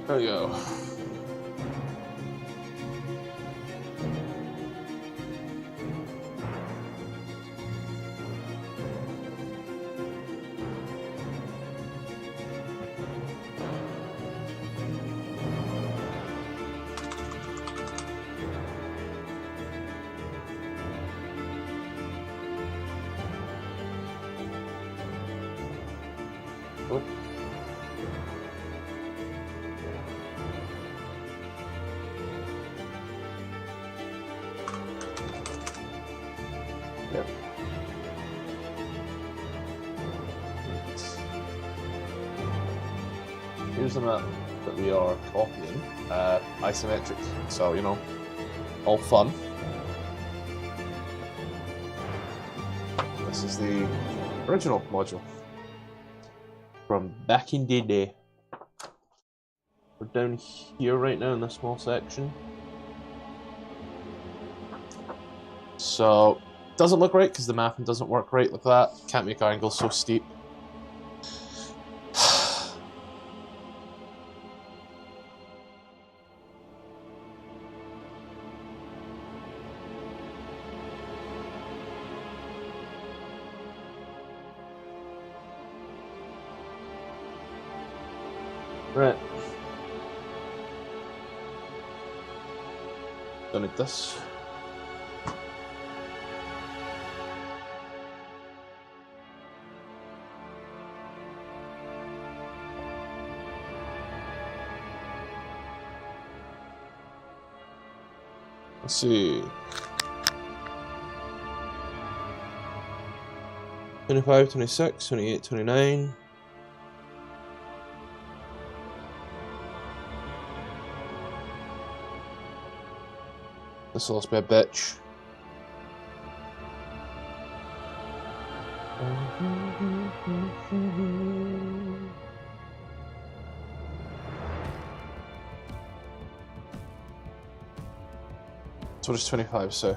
There we go. Oh. Yep. Here's the map that we are copying. Isometric, so you know, all fun. This is the original module from back in the day. We're down here right now in this small section. So, doesn't look right because the mapping doesn't work right like that. Can't make our angles so steep. Right. Don't need this. Let's see. 25, 26, 28, 29. This will also be a bitch. So what does 25 say?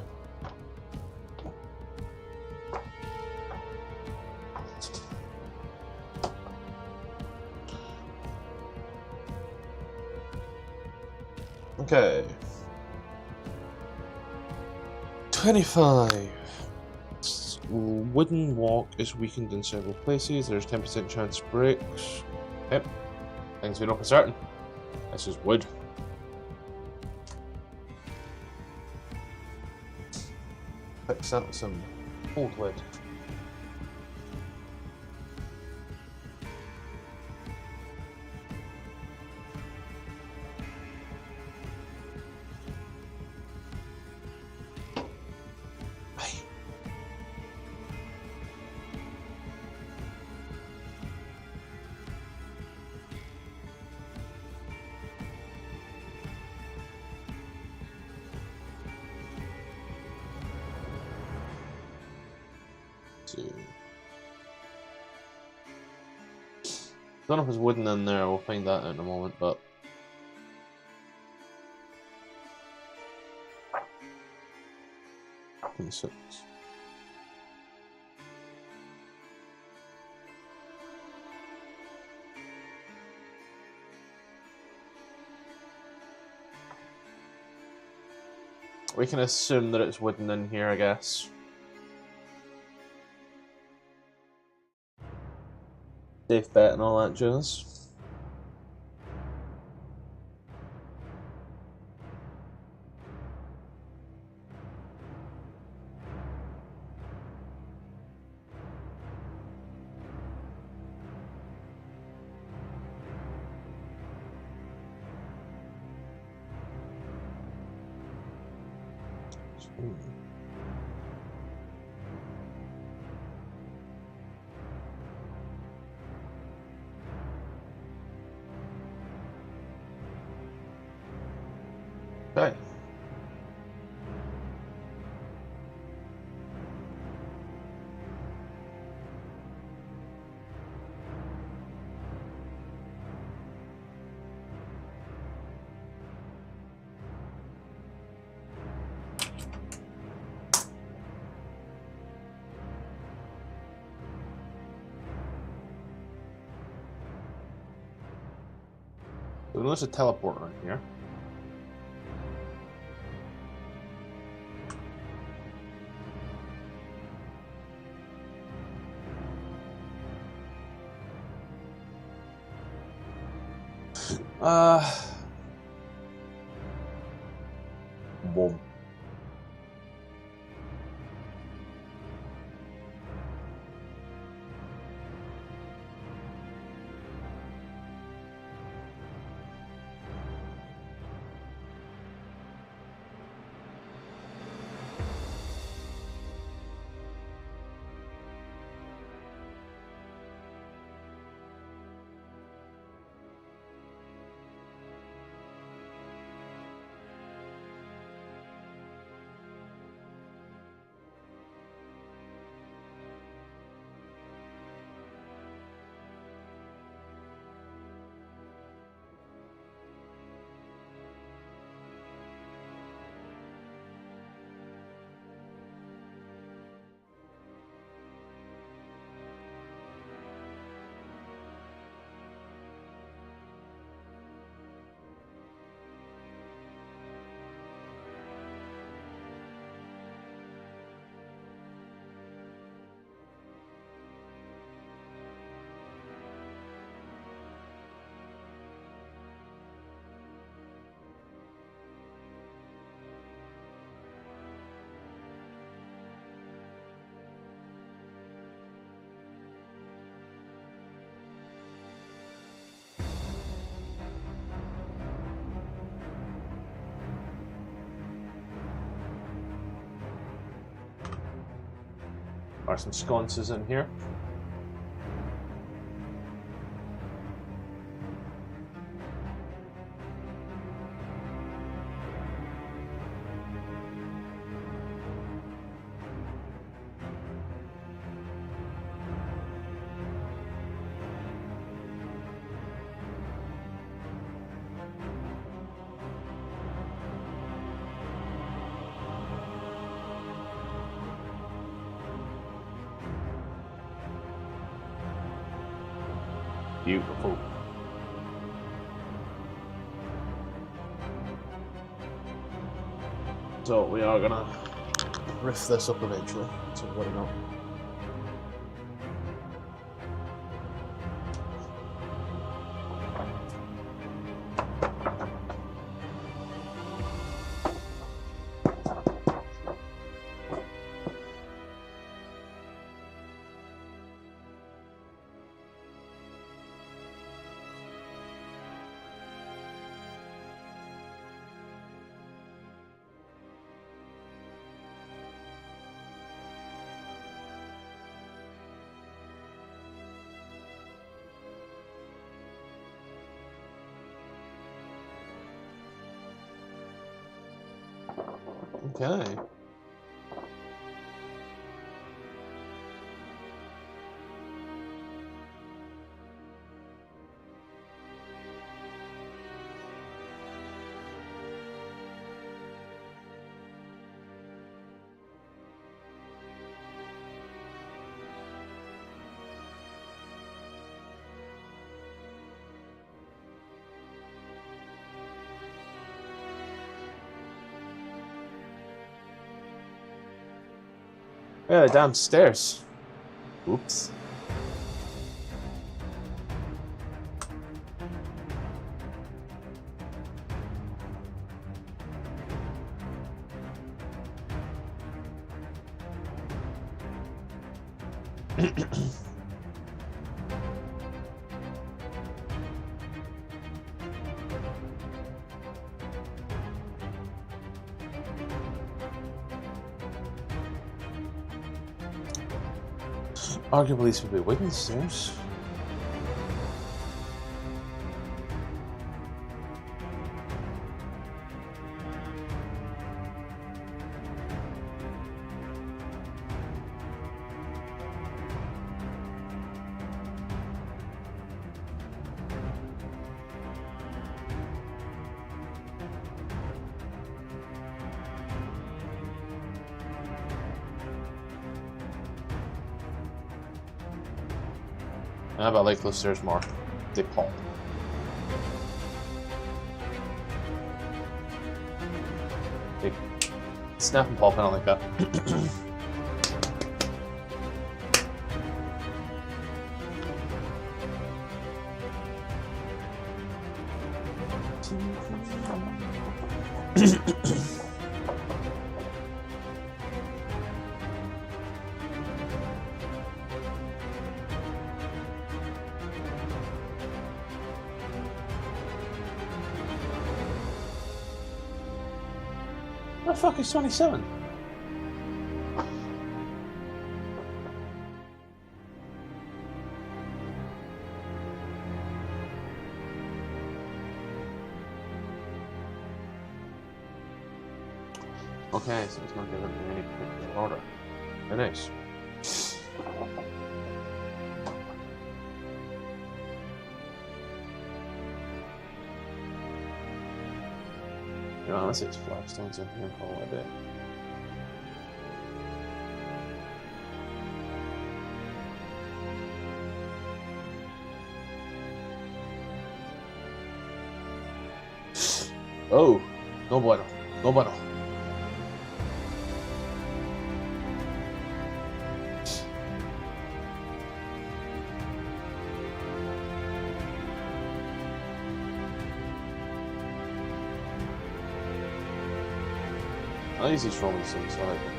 Okay. 25. Wooden walk is weakened in several places. There's 10% chance breaks. Yep. Things we know for certain. This is wood. Fix that with some old wood. Don't know if there's wooden in there, we'll find that out in a moment, but... Six. We can assume that it's wooden in here, I guess. Safe bet and all that jazz. Okay. So there's a teleporter in here. Boom. Are some sconces in here. Beautiful. So we are gonna riff this up eventually, so why not? Okay. Yeah, downstairs. Oops. Arguably, this would be wooden stairs. But I like those stairs more. They pop. Snap and pop, I don't like that. What the fuck is 27? Okay, so it's not giving me any particular order. Very nice. You know, unless it's flagstones in here for all I did. Oh, no bueno, no bueno. I use these rolling things, so I like them.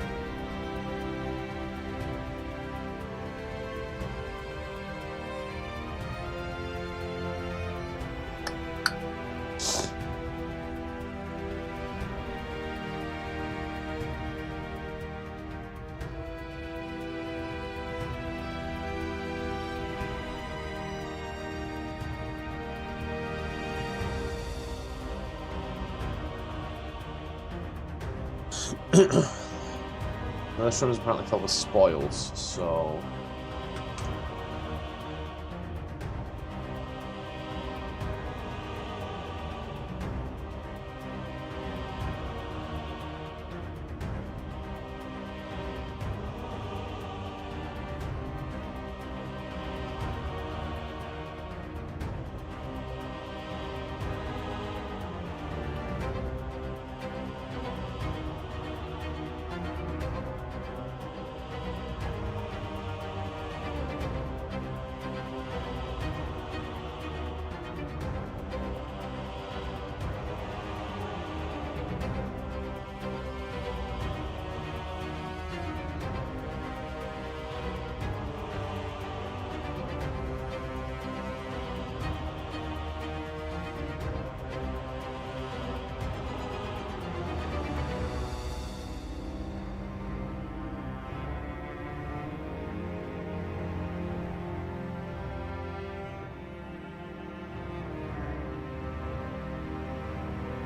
Now, this room is apparently filled with spoils, so...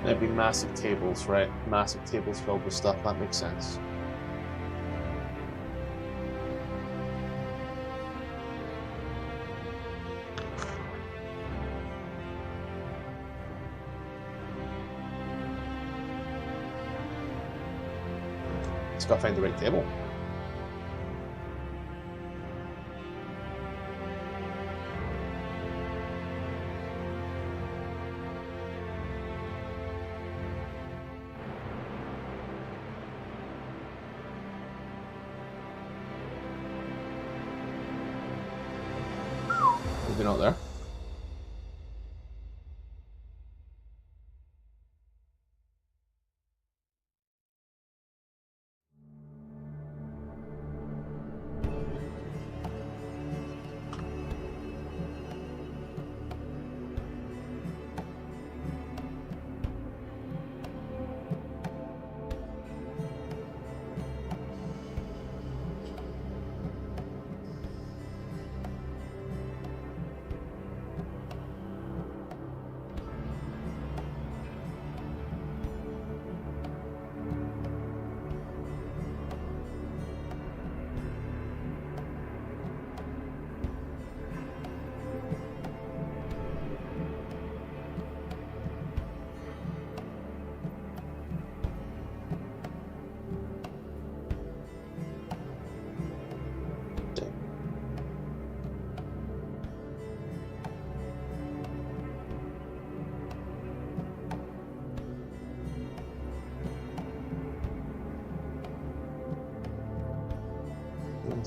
There'd be massive tables, right? Massive tables filled with stuff, that makes sense. Just gotta find the right table. Maybe not there.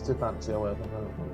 too fancy a weapon, I don't think.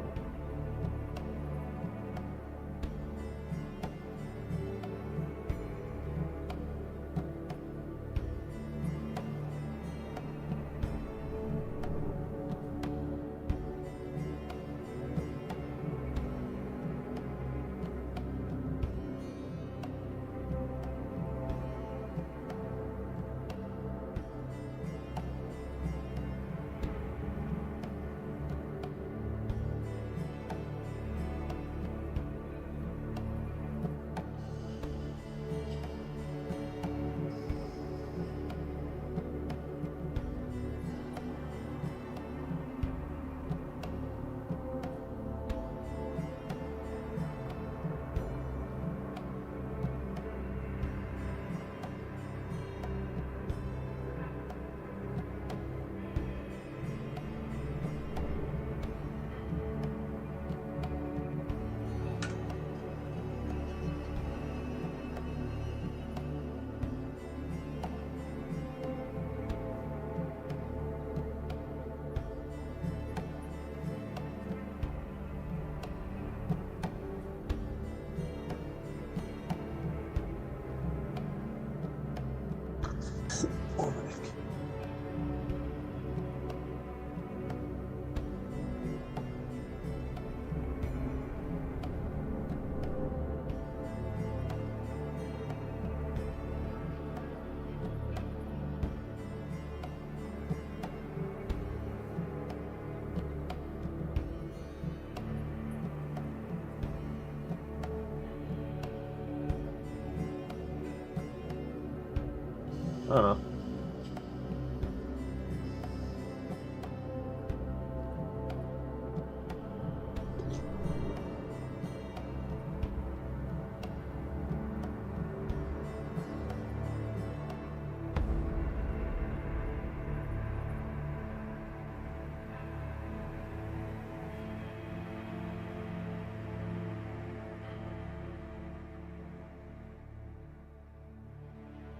I don't know.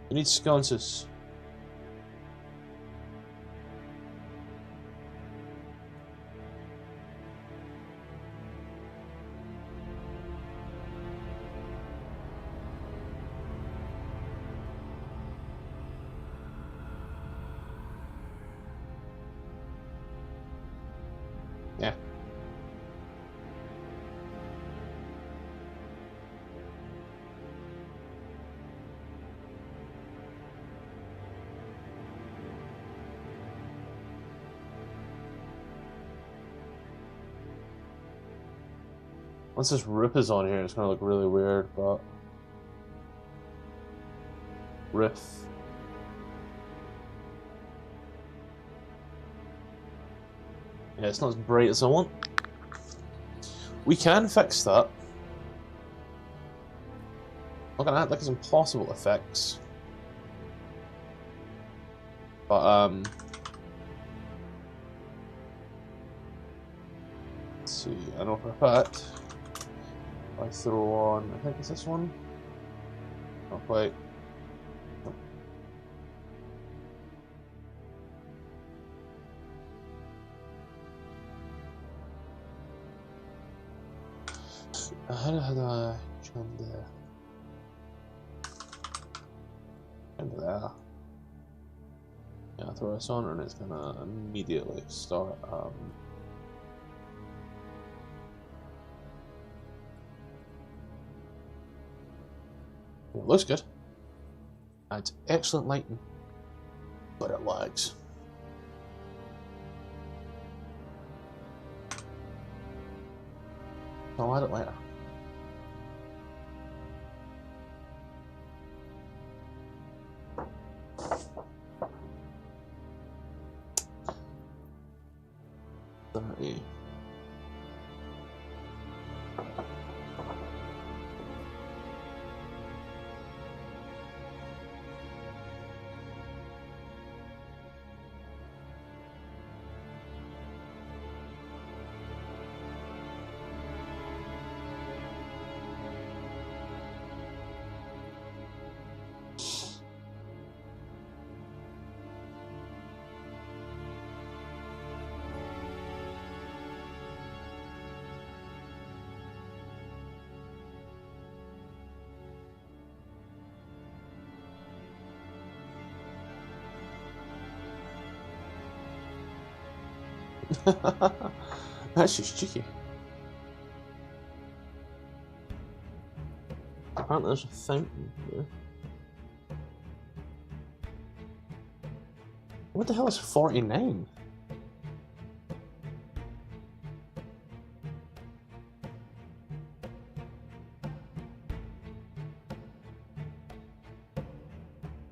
You need sconces. Yeah. Once this rip is on here, it's gonna look really weird, but riff. Yeah, it's not as bright as I want. We can fix that. Not gonna act like it's impossible to fix. But let's see, I know for a fact. If I throw on, I think it's this one. Not quite. How do I change there? Change there. Yeah, throw this on and it's gonna immediately start. It looks good. It's excellent lighting, but it lags. I'll add it later. Sorry. That's just cheeky. Apparently there's a fountain here. What the hell is 49?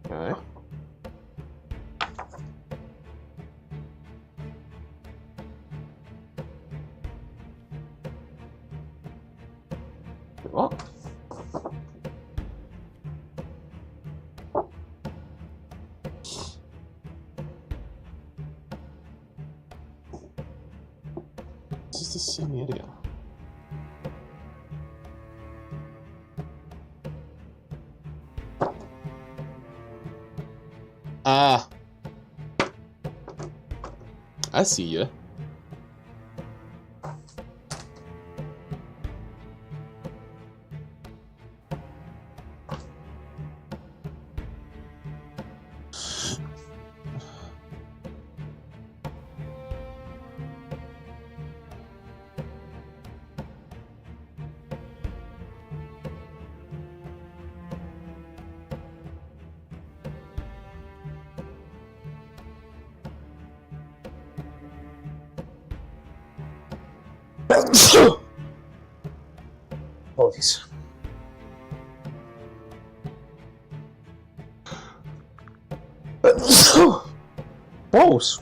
Okay. What? This is the same area. Ah. I see you. Apologies. Balls.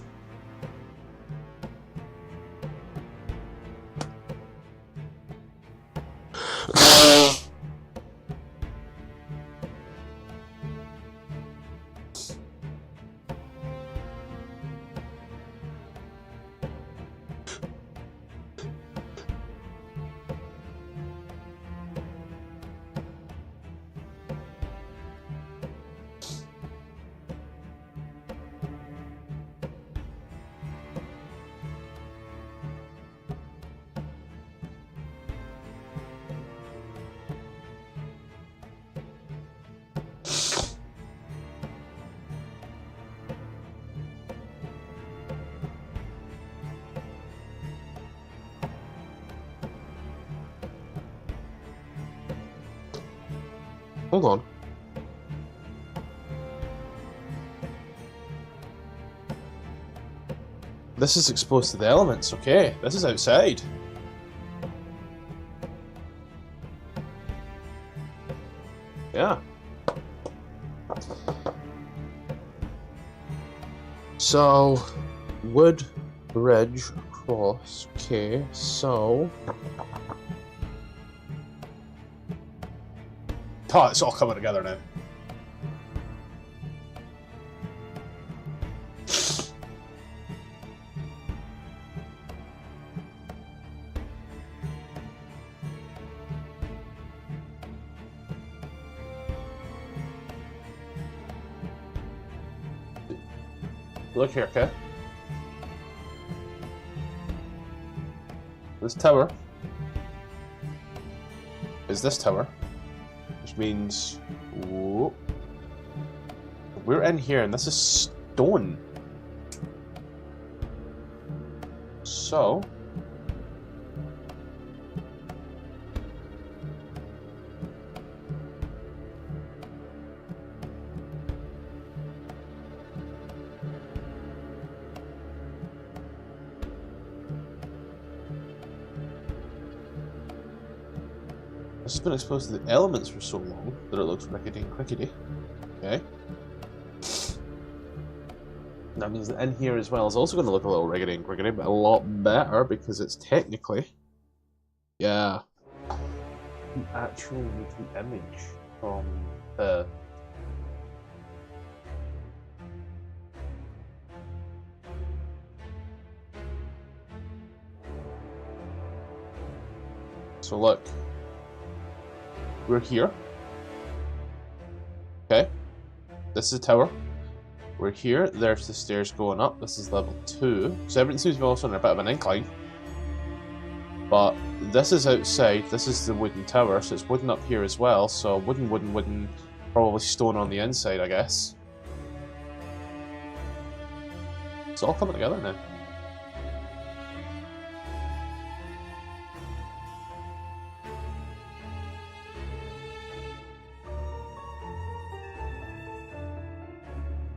Hold on. This is exposed to the elements, okay. This is outside. Yeah. So, wood bridge across, okay, so... Oh, it's all coming together now. Look here, okay? This tower is this tower, which means whoa, we're in here, and this is stone. So this has been exposed to the elements for so long that it looks rickety and crickety. Okay. That means that in here as well is also going to look a little rickety and crickety, but a lot better because it's technically... Yeah. The actual image from the... So look. We're here. Okay. This is a tower. We're here. There's the stairs going up. This is level 2. So everything seems to be also on a bit of an incline. But this is outside. This is the wooden tower. So it's wooden up here as well. So wooden. Probably stone on the inside, I guess. It's all coming together now.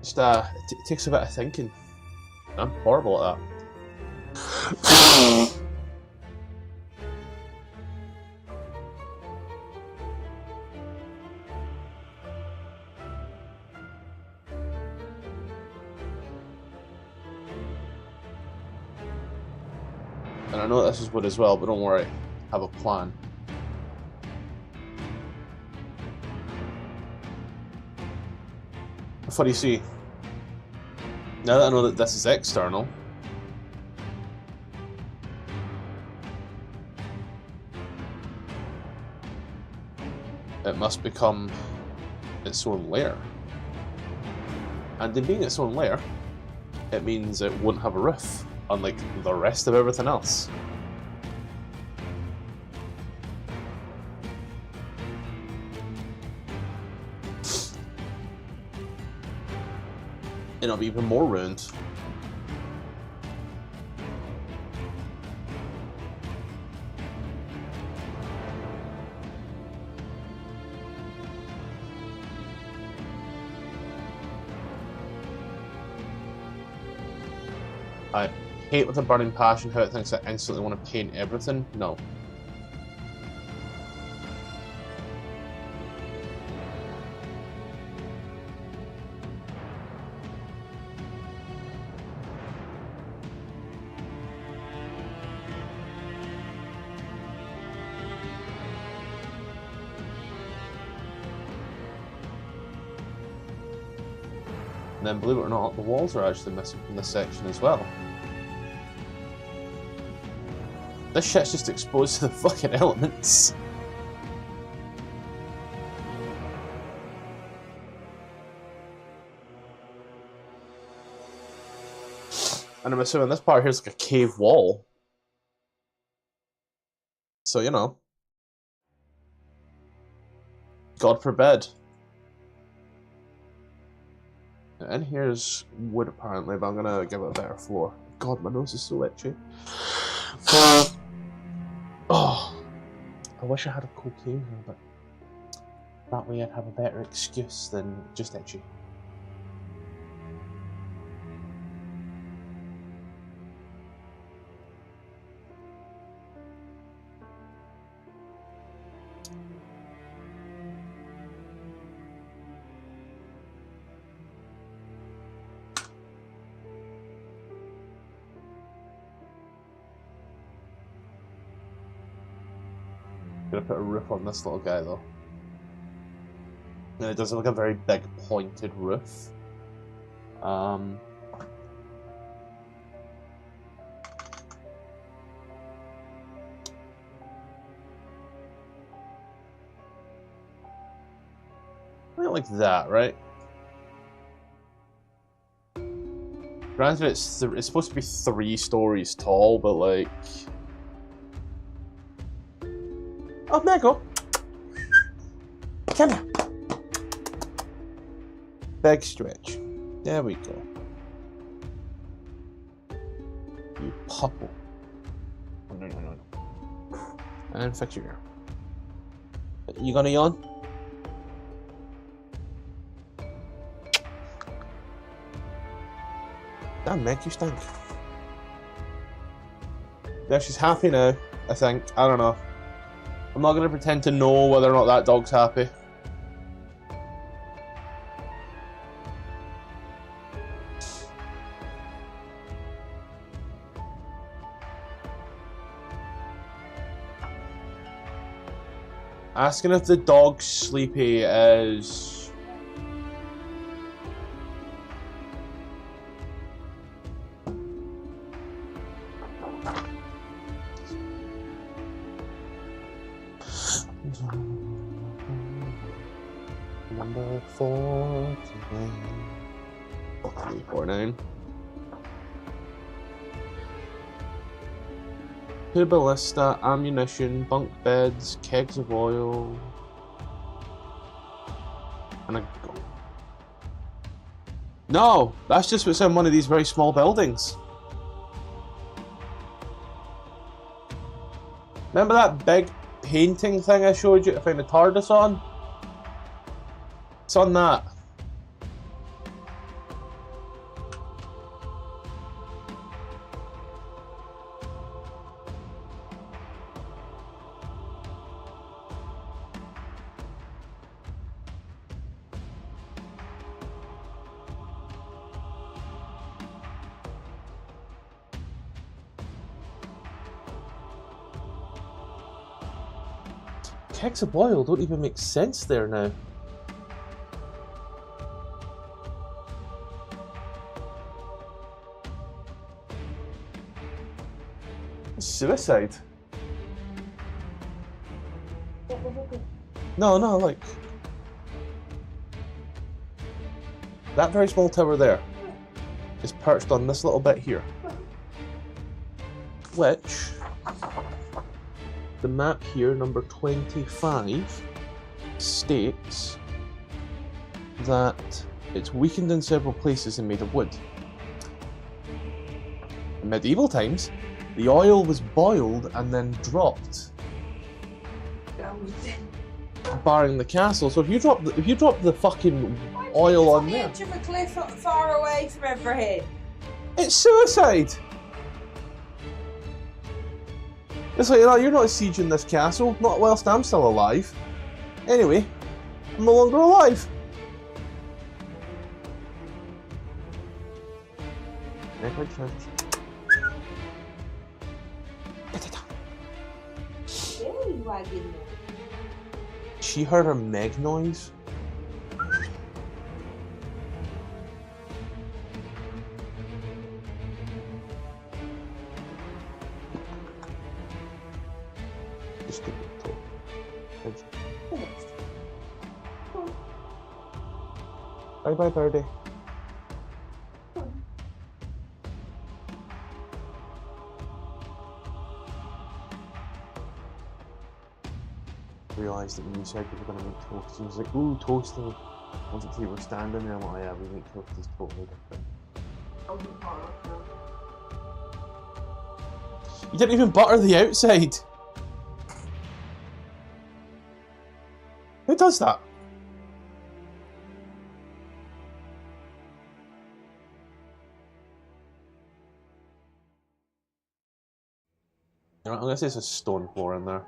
Just it takes a bit of thinking. I'm horrible at that. And I know this is wood as well, but don't worry, I have a plan. What do you see? Now that I know that this is external, it must become its own layer. And in being its own layer, it means it won't have a roof, unlike the rest of everything else. And it'll be even more ruined. I hate with a burning passion how it thinks I instantly want to paint everything. No. And then, believe it or not, the walls are actually missing from this section as well. This shit's just exposed to the fucking elements. And I'm assuming this part here's like a cave wall. So, you know. God forbid. And here's wood apparently, but I'm gonna give it a better floor. God, my nose is so itchy. Oh, I wish I had a cocaine here, but that way I'd have a better excuse than just itchy. Gonna put a roof on this little guy though. And it does look like a very big pointed roof. Like that, right? Granted, it's supposed to be 3 stories tall, but like. Oh, Mego! Come here! Big stretch. There we go. You pupple. Oh, no. And fix your ear. You gonna yawn? Damn, Meg, you stink. Yeah, she's happy now, I think. I don't know. I'm not going to pretend to know whether or not that dog's happy. Asking if the dog's sleepy is... Number 49. 349. 2 ballista, ammunition, bunk beds, kegs of oil, and a gun. No! That's just what's in one of these very small buildings. Remember that big painting thing I showed you to find the TARDIS on? It's on that. kegs of oil don't even make sense there now. Suicide. No, like that very small tower there is perched on this little bit here, which the map here, number 25, states that it's weakened in several places and made of wood. In medieval times, the oil was boiled and then dropped, barring the castle. So if you drop the fucking oil on there, edge of a cliff far away from everything. It's suicide. It's like, you're not sieging this castle, not whilst I'm still alive. Anyway, I'm no longer alive. She heard a Meg noise. Just give it a talk. Bye bye, birdie. Realised that when you said we were going to make toast, he was like, ooh, toasting. Wasn't he were standing there? I'm like, oh, yeah, we make toast is totally different. You didn't even butter the outside. Who does that? Alright, I'm gonna say it's a stone floor in there.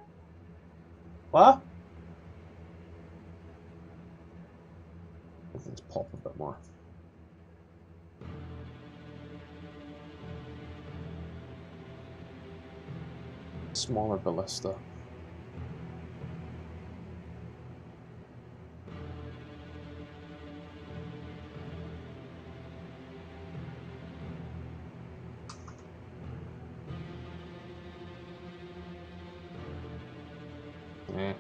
What? Let's pop a bit more. Smaller ballista. Eh.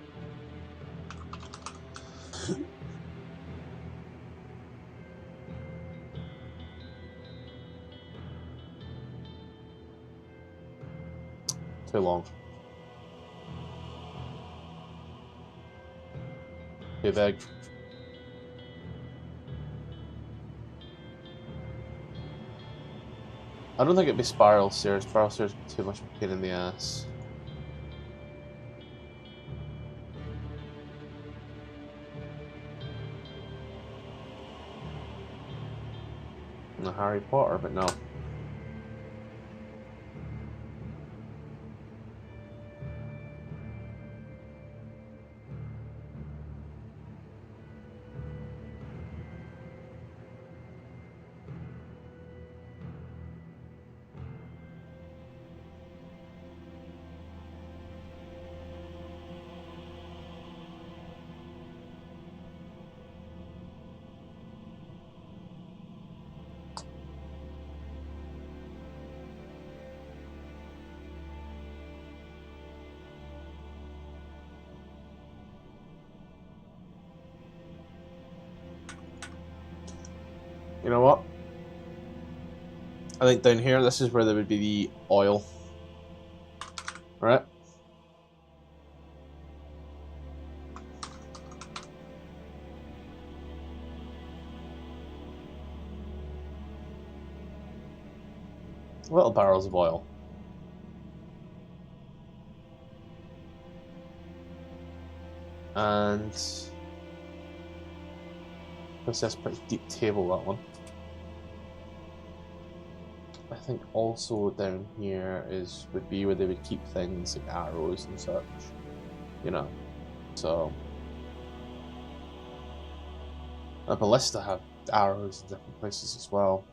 Too long. Too big. I don't think it'd be spiral stairs. Spiral stairs would be too much of a pain in the ass. No Harry Potter, but no. You know what? I think down here, this is where there would be the oil. Right? Little barrels of oil. And this is a pretty deep table, that one. I think also down here would be where they would keep things like arrows and such, you know. So a ballista have arrows in different places as well.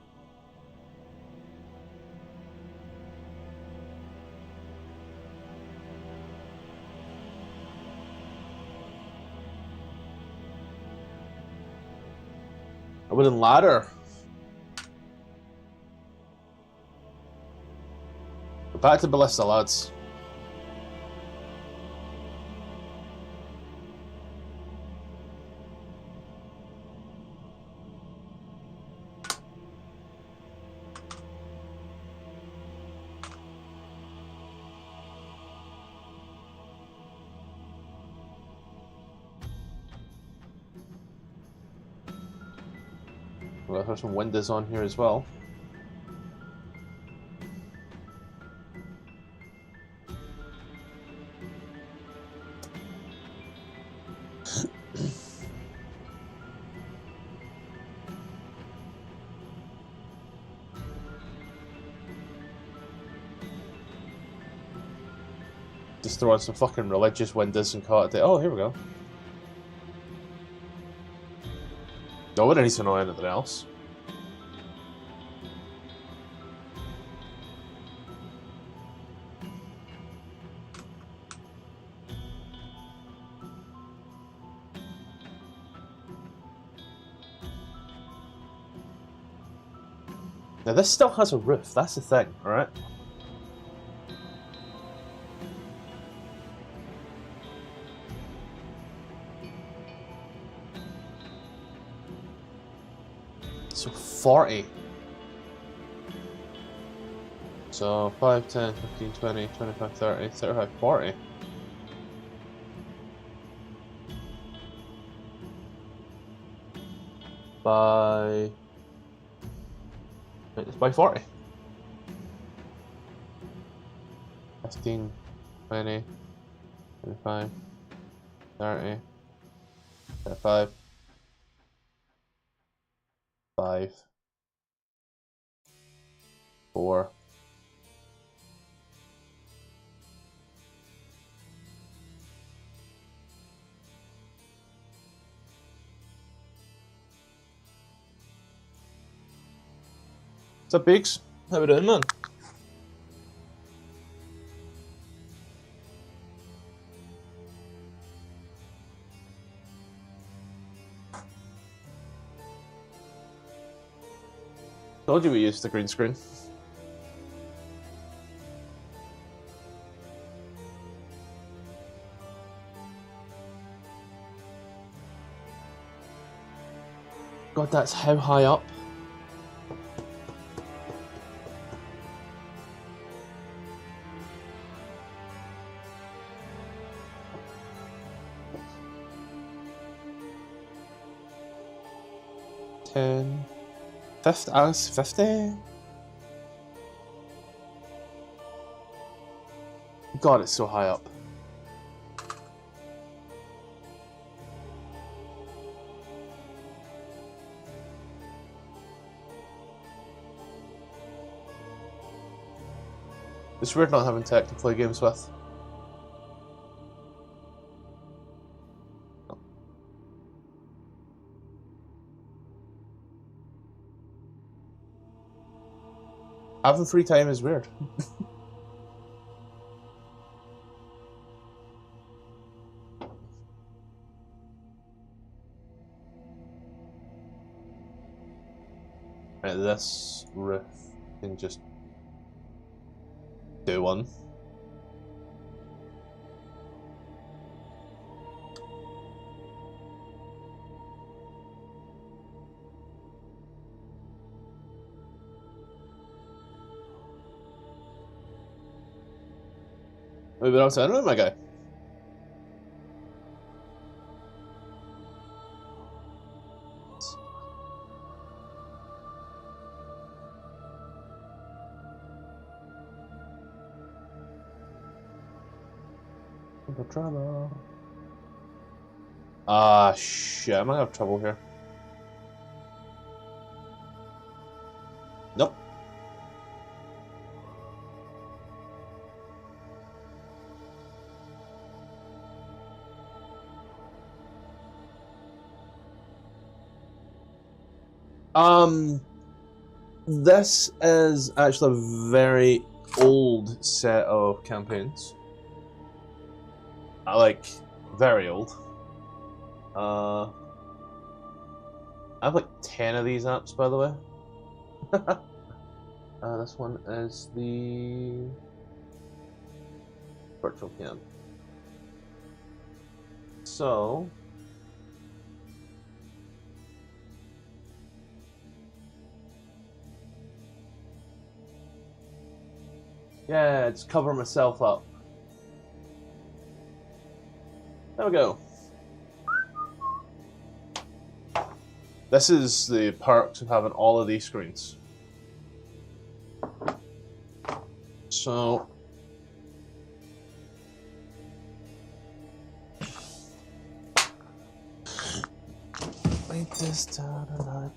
A wooden ladder. We're back to Ballista, lads. Well, there's some windows on here as well. Just throw on some fucking religious windows and call it a day. Oh, here we go. Nobody needs to know anything else. Now this still has a roof, that's the thing, alright? So 40. So 5, 10, 15, 20, 25, 30, 35, 40. By 40. 15, 20, 25, 30, 35, 5, 4, 'What's up, Beaks? How we doing, man? Told you we used the green screen. God, that's how high up? Ten. 50? I was 50? God, it's so high up. It's weird not having tech to play games with. Having free time is weird. Right, this roof can just do one. Maybe I'll turn around, my guy. Trouble. Ah, shit, I might have trouble here. Nope. This is actually a very old set of campaigns. Like, very old. I have like 10 of these apps, by the way. This one is the virtual cam. So yeah, just cover myself up. There we go. This is the perks of having all of these screens. So wait this down alive.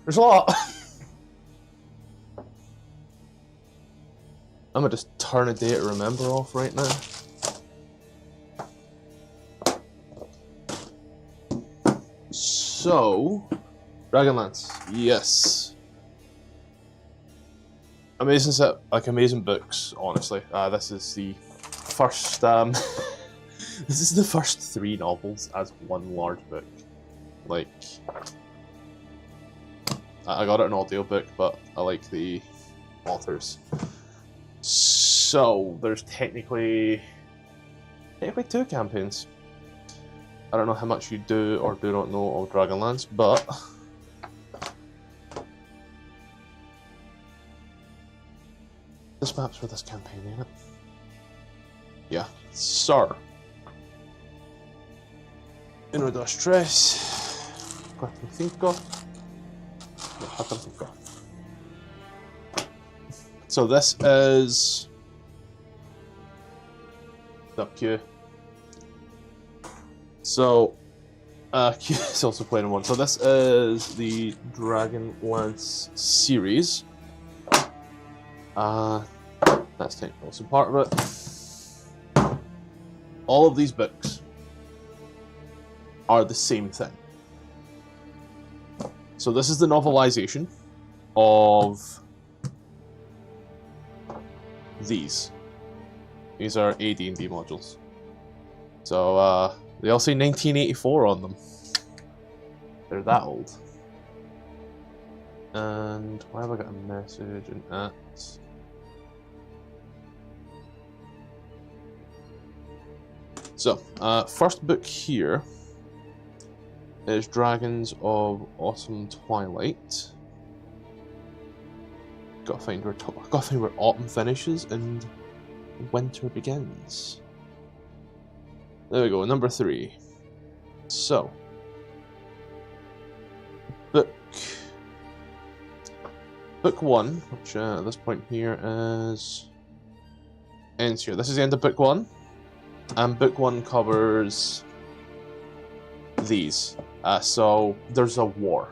There's a lot. I'm gonna just turn a day to remember off right now. So, Dragonlance, yes. Amazing set, like amazing books, honestly. This is the first, this is the first 3 novels as one large book. Like, I got it an audiobook, but I like the authors. So, there's technically 2 campaigns. I don't know how much you do or do not know of Dragonlance, but this map's for this campaign, ain't it? Yeah, sir. Uno, dos, tres, 4, 5. So this is the Q. So Q is also playing one. So this is the Dragonlance series. That's technically also part of it. All of these books are the same thing. So this is the novelization of these. These are AD&D modules. So they all say 1984 on them. They're that old. And why have I got a message in that? So, first book here is Dragons of Autumn Twilight. Gotta find where autumn finishes and winter begins. There we go, number 3. So, book 1, which at this point here ends here. This is the end of book 1, and book 1 covers these. So there's a war.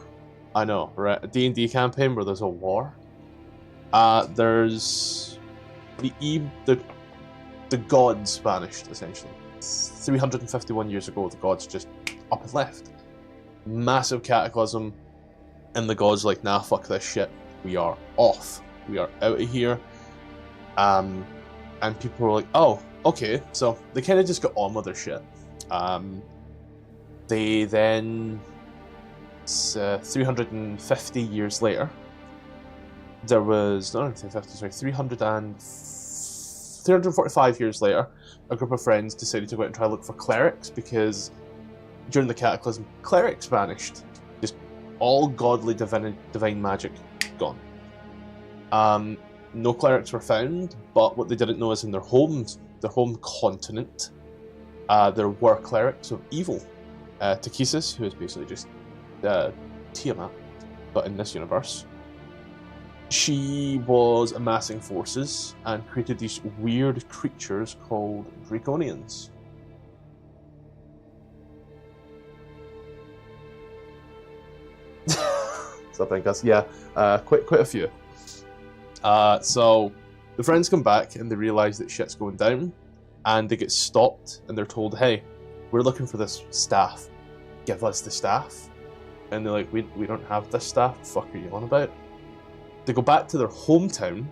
I know, right? A D&D campaign where there's a war. There's the gods vanished, essentially. 351 years ago, the gods just up and left. Massive cataclysm, and the gods like, nah, fuck this shit. We are off. We are out of here. And people were like, oh, okay. So they kind of just got on with their shit. They then, 350 years later, there was, not 350, sorry, 345 years later, a group of friends decided to go out and try to look for clerics, because during the cataclysm, clerics vanished. Just all godly divine magic gone. No clerics were found, but what they didn't know is in their home continent, there were clerics of evil. Takesis, who is basically just Tiamat, but in this universe. She was amassing forces and created these weird creatures called Draconians. So I think that's, yeah, quite a few. So the friends come back and they realise that shit's going down, and they get stopped and they're told, hey, we're looking for this staff. Give us the staff. And they're like, we don't have this staff. What the fuck are you on about? They go back to their hometown,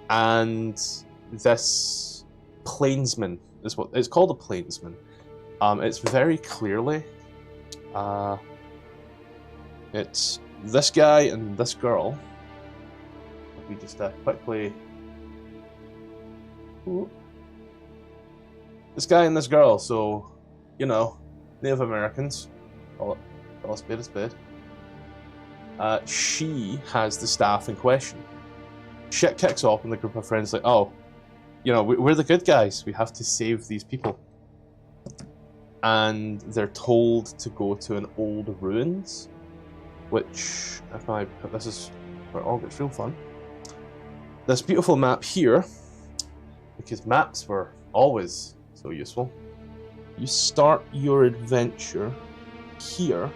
and this plainsman is what it's called, a plainsman. It's very clearly, it's this guy and this girl. We just quickly. Ooh. This guy and this girl, so, you know, Native Americans, call a spade a spade. She has the staff in question. Shit kicks off and the group of friends like, oh, you know, we're the good guys, we have to save these people. And they're told to go to an old ruins, which, if I put this is where it all gets real fun. This beautiful map here, because maps were always so useful. You start your adventure here,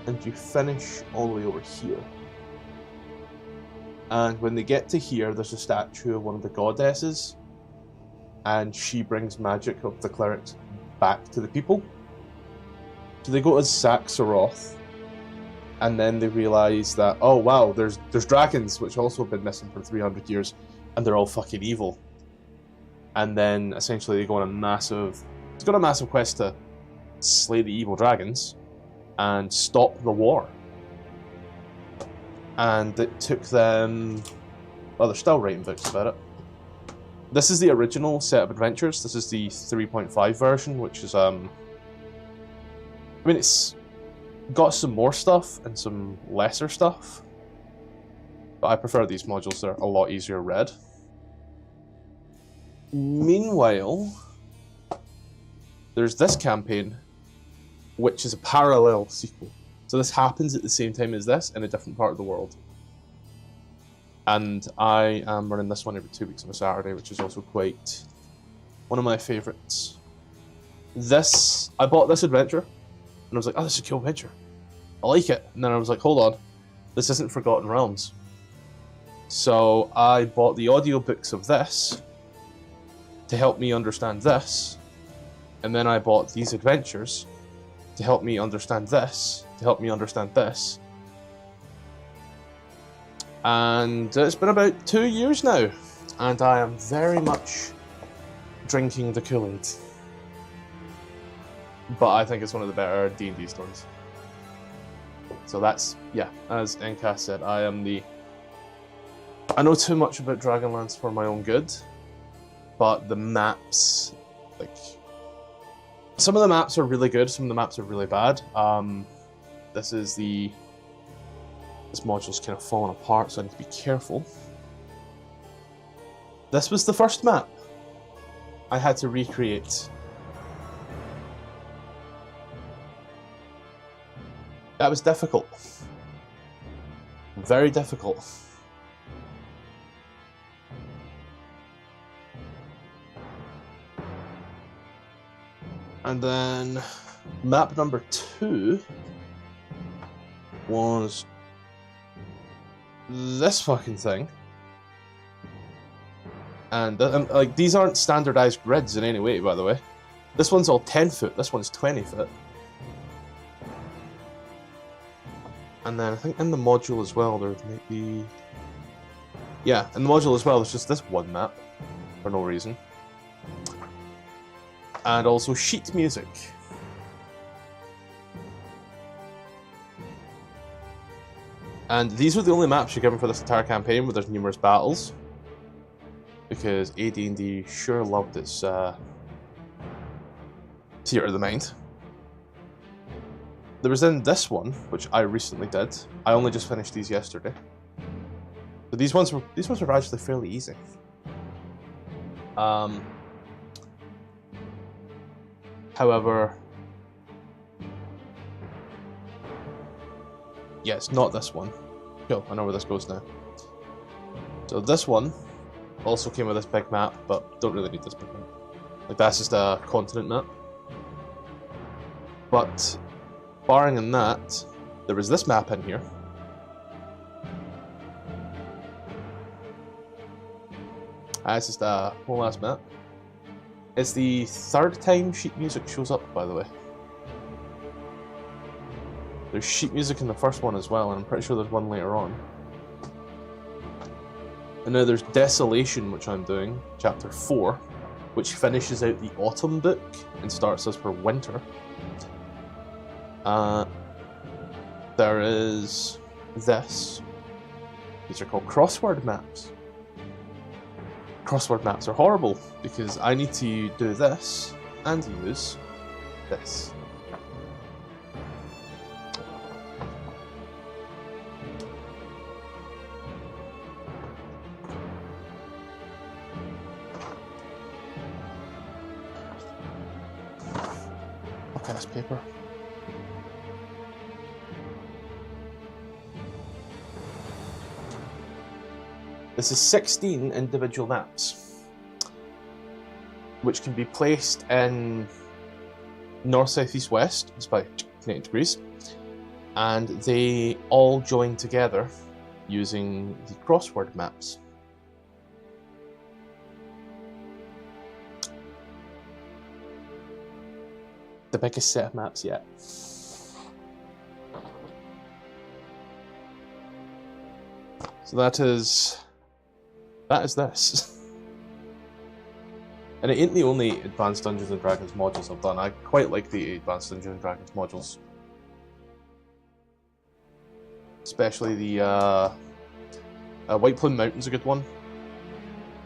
and you finish all the way over here. And when they get to here, there's a statue of one of the goddesses, and she brings magic of the clerics back to the people. So they go to Saxaroth, and then they realize that, oh wow, there's dragons, which also have been missing for 300 years, and they're all fucking evil. And then essentially they go on a massive quest to slay the evil dragons and stop the war. And it took them, well, they're still writing books about it. This is the original set of adventures. This is the 3.5 version, which is I mean, it's got some more stuff and some lesser stuff, but I prefer these modules. They're a lot easier read. Meanwhile, there's this campaign, which is a parallel sequel. So this happens at the same time as this in a different part of the world. And I am running this one every 2 weeks on a Saturday, which is also quite one of my favourites. I bought this adventure, and I was like, oh, this is a cool adventure. I like it. And then I was like, hold on, this isn't Forgotten Realms. So I bought the audiobooks of this to help me understand this, and then I bought these adventures to help me understand this, to help me understand this. And it's been about 2 years now, and I am very much drinking the Kool-Aid. But I think it's one of the better D&D stories. So that's, yeah, as Enka said, I know too much about Dragonlance for my own good, but the maps, like, some of the maps are really good, some of the maps are really bad. This module's kind of falling apart, so I need to be careful. This was the first map I had to recreate. That was difficult. Very difficult. And then map number 2 was this fucking thing. And like, these aren't standardized grids in any way, by the way. This one's all 10 foot, this one's 20 foot. And then I think in the module as well, there might be... Yeah, in the module as well, there's just this one map, for no reason. And also sheet music. And these were the only maps you're given for this entire campaign where there's numerous battles. Because AD&D sure loved its theatre of the mind. There was then this one, which I recently did. I only just finished these yesterday. So these ones were actually fairly easy. However, yeah, it's not this one. Cool, I know where this goes now. So this one also came with this big map, but don't really need this big map. Like, that's just a continent map. But barring in that, there was this map in here. It's just a whole ass map. It's the third time sheet music shows up, by the way. There's sheet music in the first one as well, and I'm pretty sure there's one later on. And now there's Desolation, which I'm doing, chapter 4, which finishes out the autumn book and starts us for winter. There is this. These are called crossword maps. Crossword maps are horrible because I need to do this and use this. Okay, this paper. This is 16 individual maps, which can be placed in north, south, east, west. It's by 90 degrees, and they all join together using the crossword maps. The biggest set of maps yet. So that is this. And it ain't the only Advanced Dungeons & Dragons modules I've done. I quite like the Advanced Dungeons & Dragons modules. Especially the White Plume Mountain's a good one.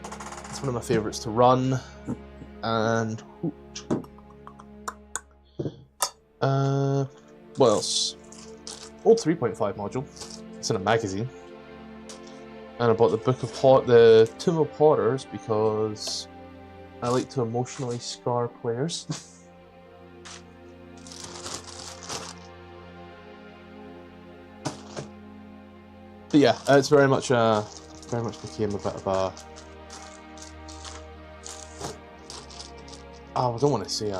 It's one of my favourites to run. And what else? Old 3.5 module. It's in a magazine. And I bought the Tomb of Horrors because I like to emotionally scar players. But yeah, it's very much became a bit of a. Oh, I don't want to say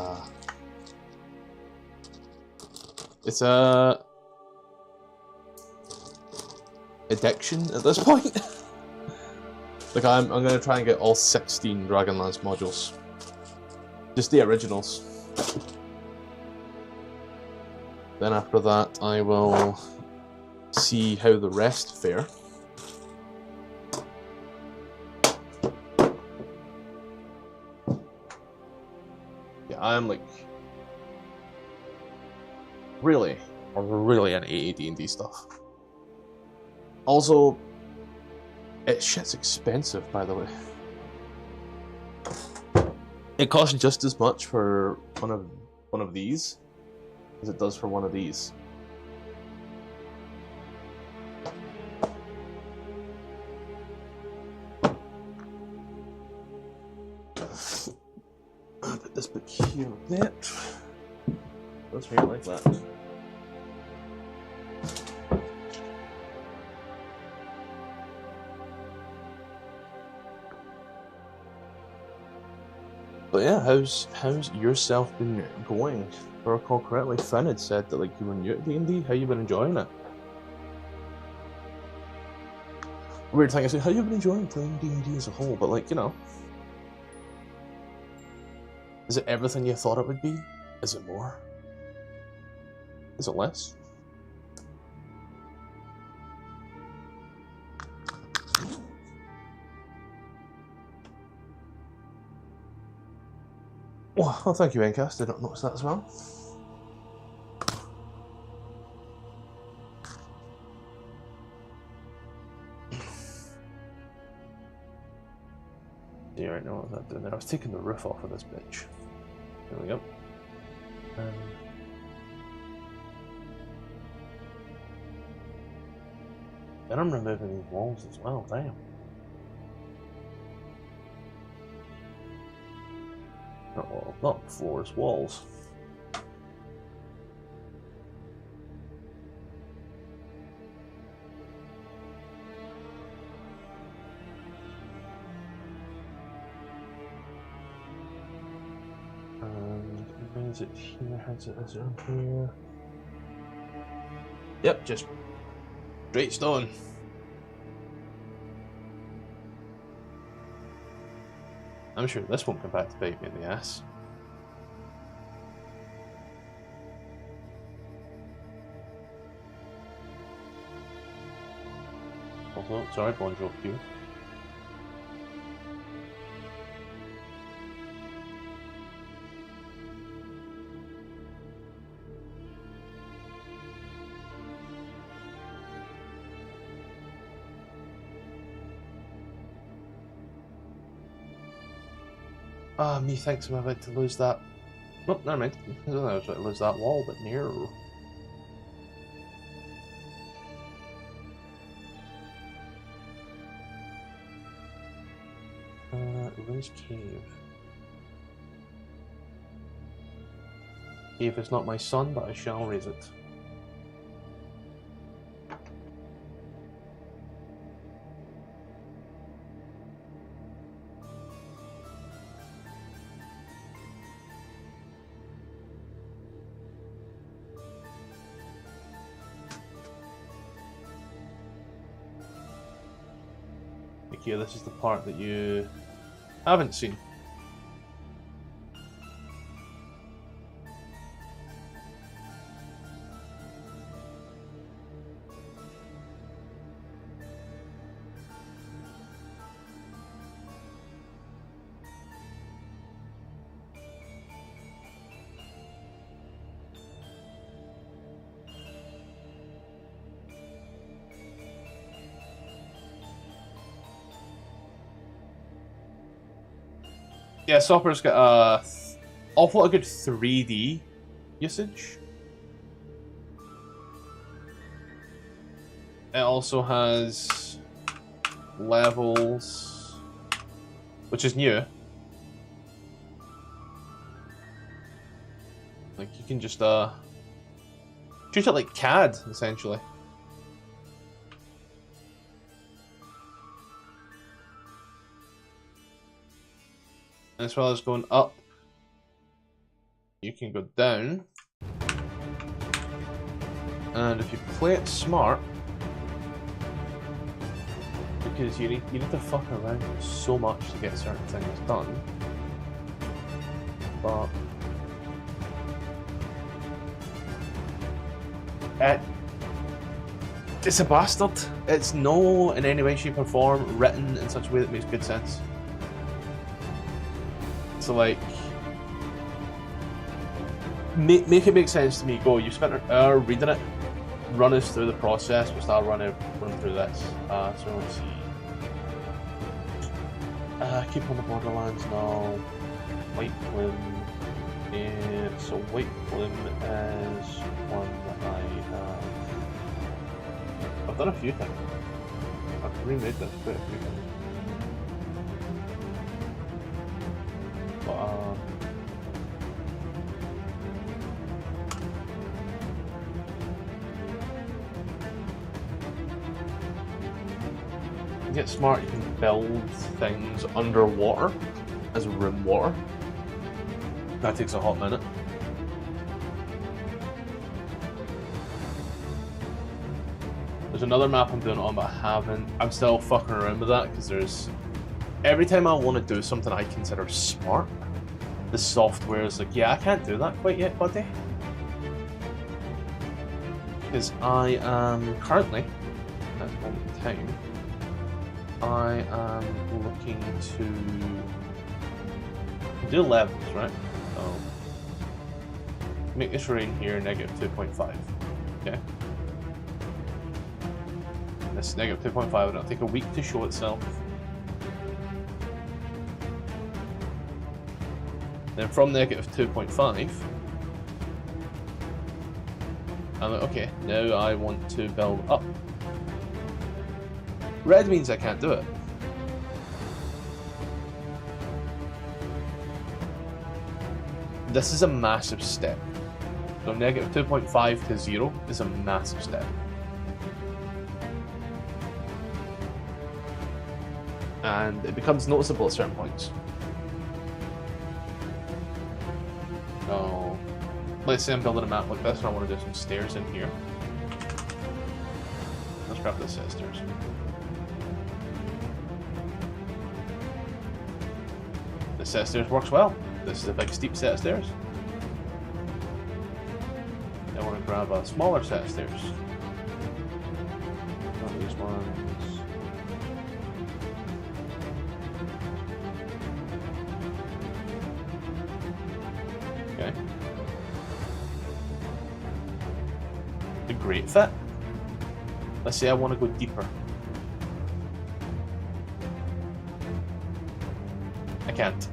it's a addiction at this point. Like I'm gonna try and get all 16 Dragonlance modules. Just the originals. Then after that I will see how the rest fare. Yeah, I'm like really into AD&D stuff. Also, shit's expensive, by the way. It costs just as much for one of these as it does for one of these. I'll put this book here a bit. That's right, like that. But yeah, how's yourself been going? If I recall correctly, Finn had said that like you were new to D&D. How you been enjoying it? Weird thing, I said, how you been enjoying playing D&D as a whole? But like, you know, is it everything you thought it would be? Is it more? Is it less? Well, thank you, Encast. I didn't notice that as well. Yeah, right now what was that doing there? I was taking the roof off of this bitch. There we go. Then I'm removing these walls as well, damn. Not floors, walls. And is it here? Is it up here? Yep, just straight stone. I'm sure this won't come back to bite me in the ass. Also, sorry, bonjour Q. Ah, methinks I'm about to lose that. Nope, never mind. I don't know I was about to lose that wall, but no. Rose Cave. Cave is not my son, but I shall raise it. Okay, this is the part that you haven't seen. Yeah, Sopper's got a awful lot of good 3D usage. It also has levels, which is new. Like you can just treat it like CAD essentially. As well as going up, you can go down, and if you play it smart, because you need to fuck around so much to get certain things done, but it's a bastard. It's no in any way, shape or form written in such a way that makes good sense. So like, make it make sense to me. Go, you spent an hour reading it, run us through the process, which I'll run through this. So let's see. Keep on the Borderlands now. White Plume. So White Plume is one that I've done a few things. I've remade this quite a few times. You get smart, you can build things underwater as room water. That takes a hot minute. There's another map I'm doing it on, but I haven't. I'm still fucking around with that because there's. Every time I want to do something I consider smart, the software is like, yeah, I can't do that quite yet, buddy. Because I am currently, at the moment in time, I am looking to do levels, right? So, make this rain here -2.5, okay? And this -2.5, it'll take a week to show itself. Then from -2.5, I'm like, okay, now I want to build up. Red means I can't do it. This is a massive step. So -2.5 to 0 is a massive step. And it becomes noticeable at certain points. So, let's say I'm building a map like this and I want to do some stairs in here. Let's grab this set of stairs. This set of stairs works well. This is a big steep set of stairs. I want to grab a smaller set of stairs. One of these ones. Okay. A great fit. Let's say I want to go deeper. I can't.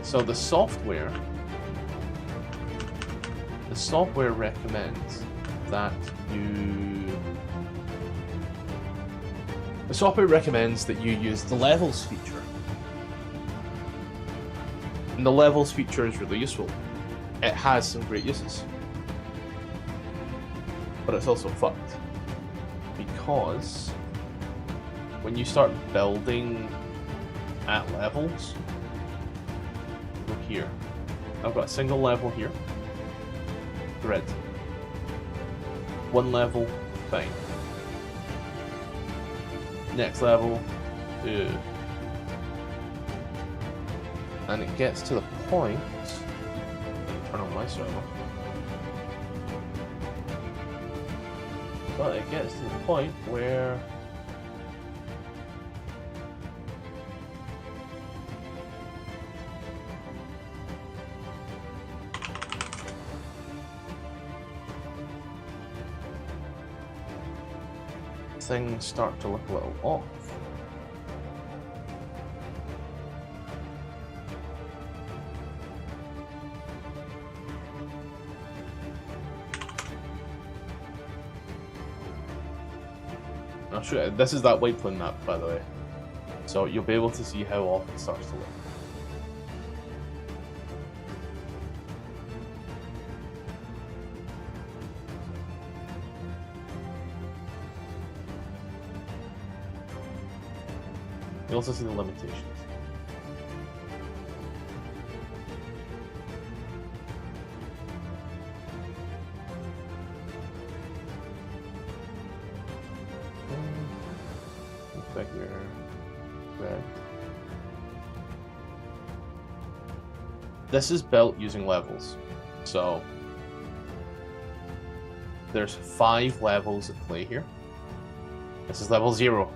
So the software recommends that you use the levels feature. And the levels feature is really useful. It has some great uses. But it's also fucked. Because when you start building at levels, look here. I've got a single level here. Grid. One level, fine. Next level, ew. And it gets to the point. Turn on my server. But it gets to the point where things start to look a little off. I'll show you. This is that white plane map, by the way. So you'll be able to see how off it starts to look. You also see the limitations. Figure red. This is built using levels. So there's 5 levels at play here. This is level 0.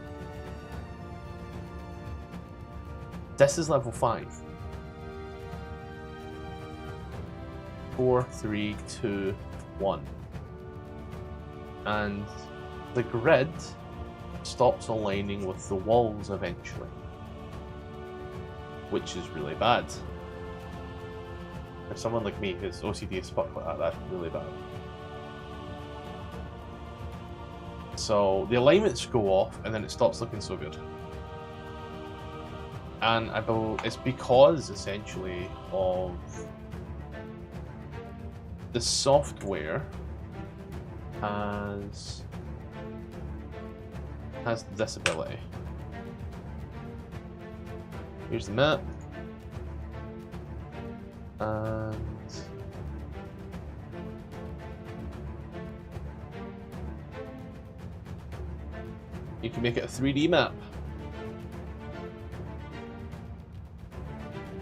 This is level 5. 4, 3, 2, 1. And the grid stops aligning with the walls eventually, which is really bad. For someone like me whose OCD is fucked like that, that's really bad. So the alignments go off and then it stops looking so good. And I believe it's because essentially of the software has this ability. Here's the map. And you can make it a 3D map.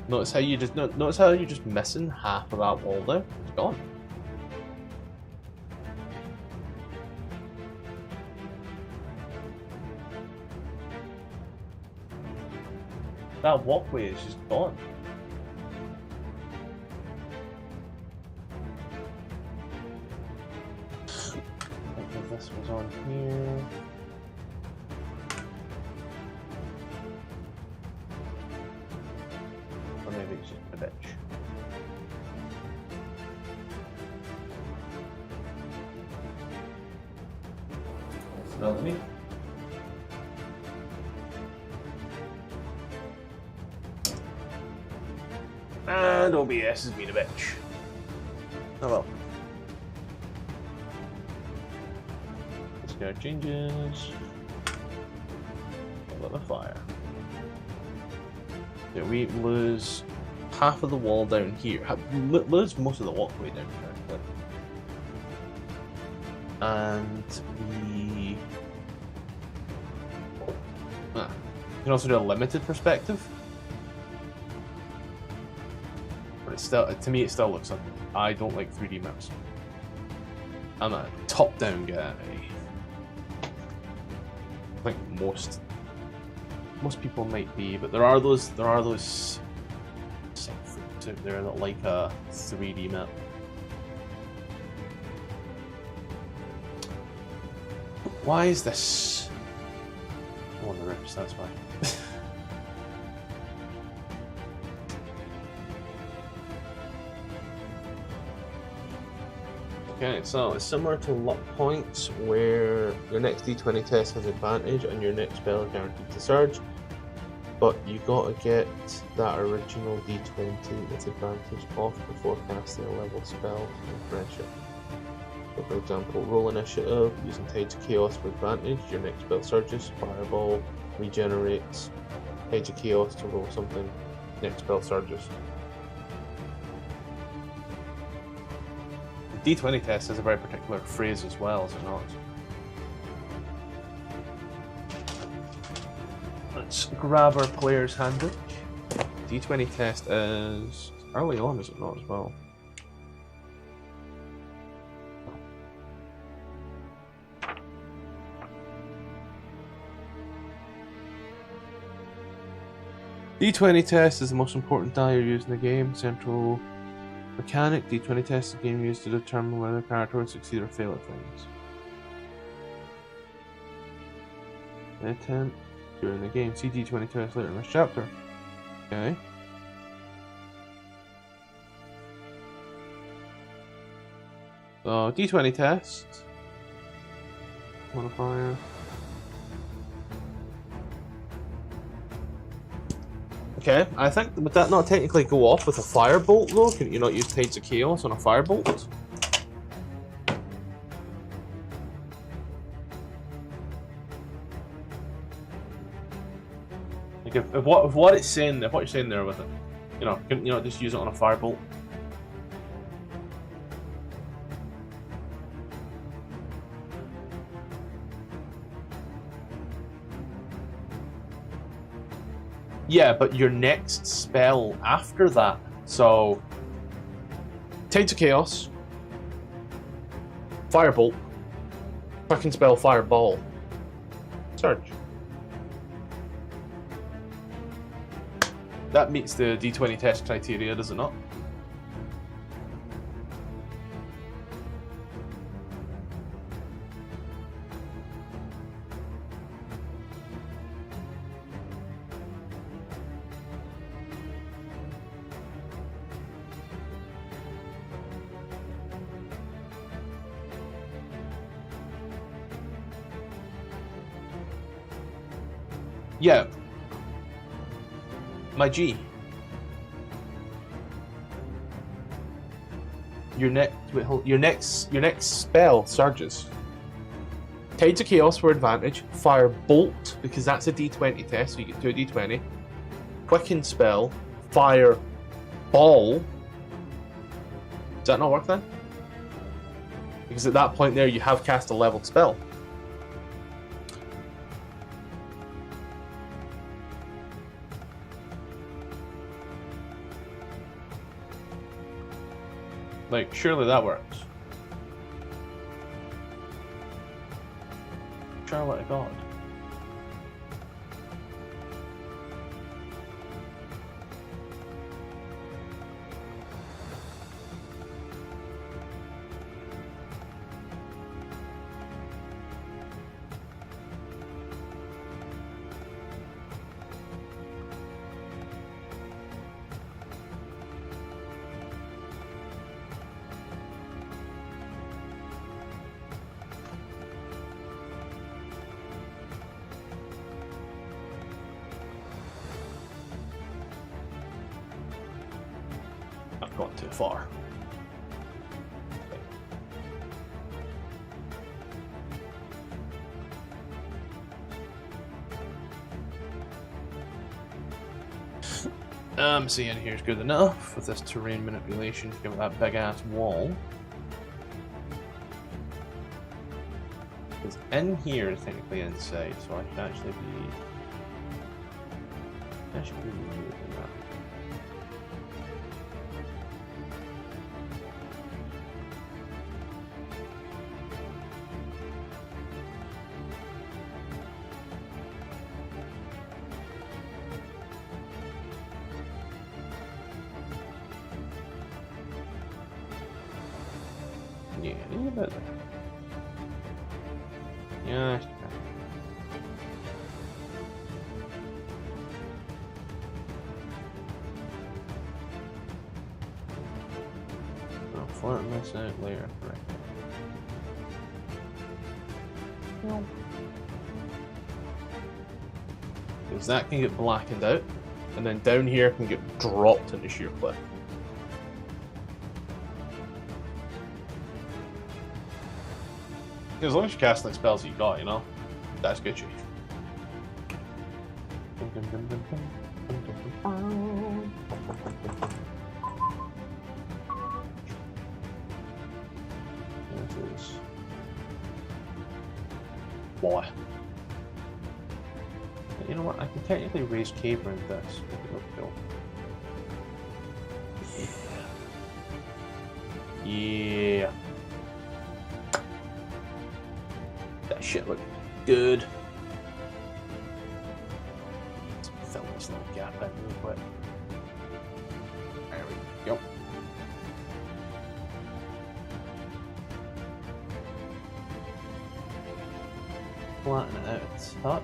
Notice how you're just missing half of that wall now. It's gone. That walkway is just gone. I think this was on here. Or maybe it's just a bitch. Smell me. And OBS has been a bitch. Oh well. Let's go changes. A little fire. Yeah, we lose half of the wall down here. Lose most of the walkway down here, actually. And we you can also do a limited perspective. Still, to me, it still looks like I don't like 3D maps. I'm a top-down guy. I think most people might be, but there are those sites out there that like a 3D map. Why is this? Oh, on the rips, that's why. Okay, so it's similar to luck points where your next d20 test has advantage and your next spell is guaranteed to surge, but you gotta get that original d20 with advantage off before casting a level spell in friendship. So for example, roll initiative, using Tides of Chaos for advantage, your next spell surges, Fireball regenerates, Tides of Chaos to roll something, next spell surges. D20 test has a very particular phrase as well, is it not? Let's grab our player's handbook. D20 test is early on, is it not, as well? D20 test is the most important die you're using in the game. Central mechanic, D20 test is a game used to determine whether a character will succeed or fail at things. Attempt during the game. See D20 test later in this chapter. Okay. So D20 test. Modifier. Okay, I think, would that not technically go off with a firebolt though? Can you not use Tides of Chaos on a firebolt? Like if what it's saying, if what you're saying there with it, you know, couldn't you not just use it on a firebolt? Yeah, but your next spell after that. So, Tides of Chaos, Firebolt, fucking spell Fireball, Surge. That meets the D20 test criteria, does it not? Yeah. My G. Your next spell surges. Tides of Chaos for advantage. Firebolt, because that's a D20 test, so you get 2 D20. Quicken spell. Fireball. Does that not work then? Because at that point there you have cast a leveled spell. Like, surely that works. Charlotte of God. I've gone too far. Seeing here's good enough with this terrain manipulation to give it that big ass wall. Because in here is technically inside, so I should actually be. I should be moving that. Yeah, a little bit. Yeah. I'll flatten this out later. Right. Because that can get blackened out, and then down here can get dropped into sheer cliff. As long as you cast like spells you got, you know, that's good. Boy. You know what? I can technically raise Caber in this. Yeah. That shit looked good. Let's fill this little gap in real quick. There we go. Flatten it out a touch.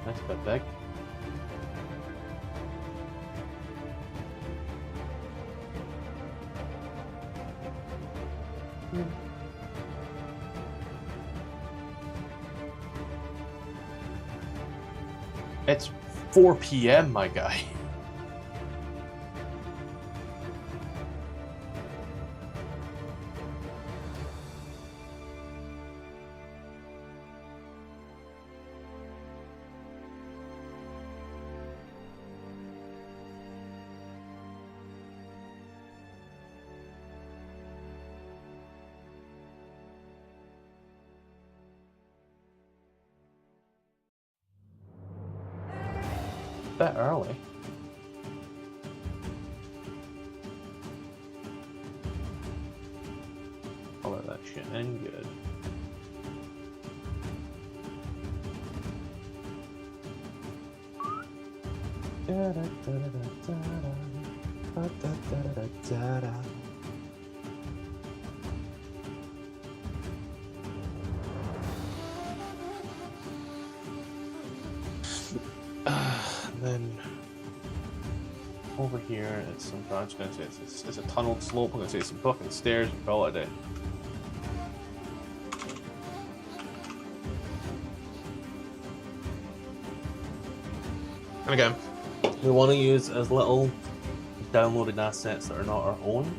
That's a bit big. It's 4 PM, my guy. Bit early. I'll let that shit in good. Then over here, it's some. I'm just gonna say it's a tunneled slope. I'm gonna say some fucking stairs and call it a day. And again, we want to use as little downloaded assets that are not our own.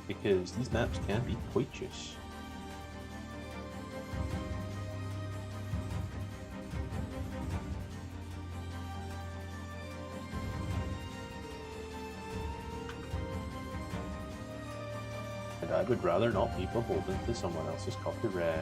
Because these maps can be quite juicy. I would rather not be beholden to someone else's copyright.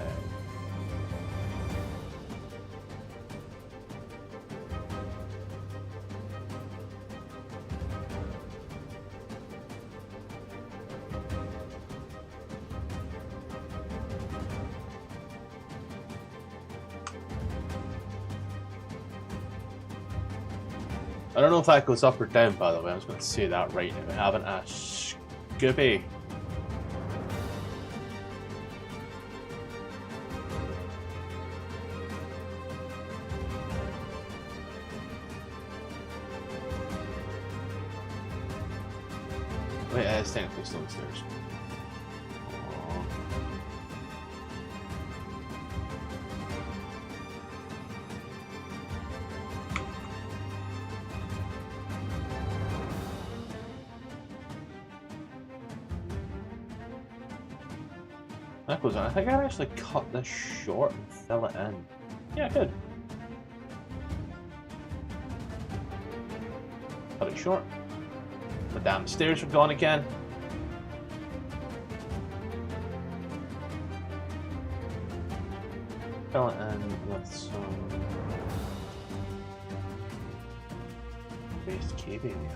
I don't know if that goes up or down, by the way. I was going to say that right now. I haven't asked Scooby. Wait, it's technically still upstairs. That goes on. I think I'd actually cut this short and fill it in. Yeah, I could. Cut it short. The damn stairs are gone again. Fill it in with some based caving.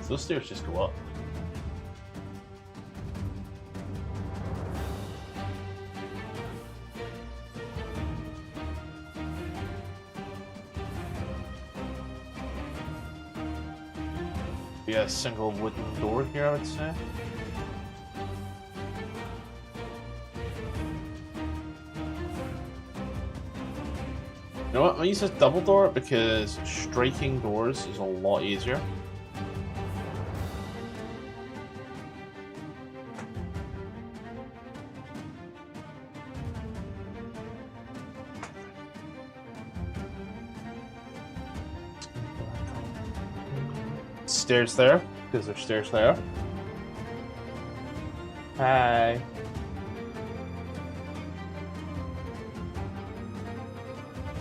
Those stairs just go up. be a single wooden door here, I would say. You know what, I'll use this double door because striking doors is a lot easier. Stairs there, because there's stairs there. Hi.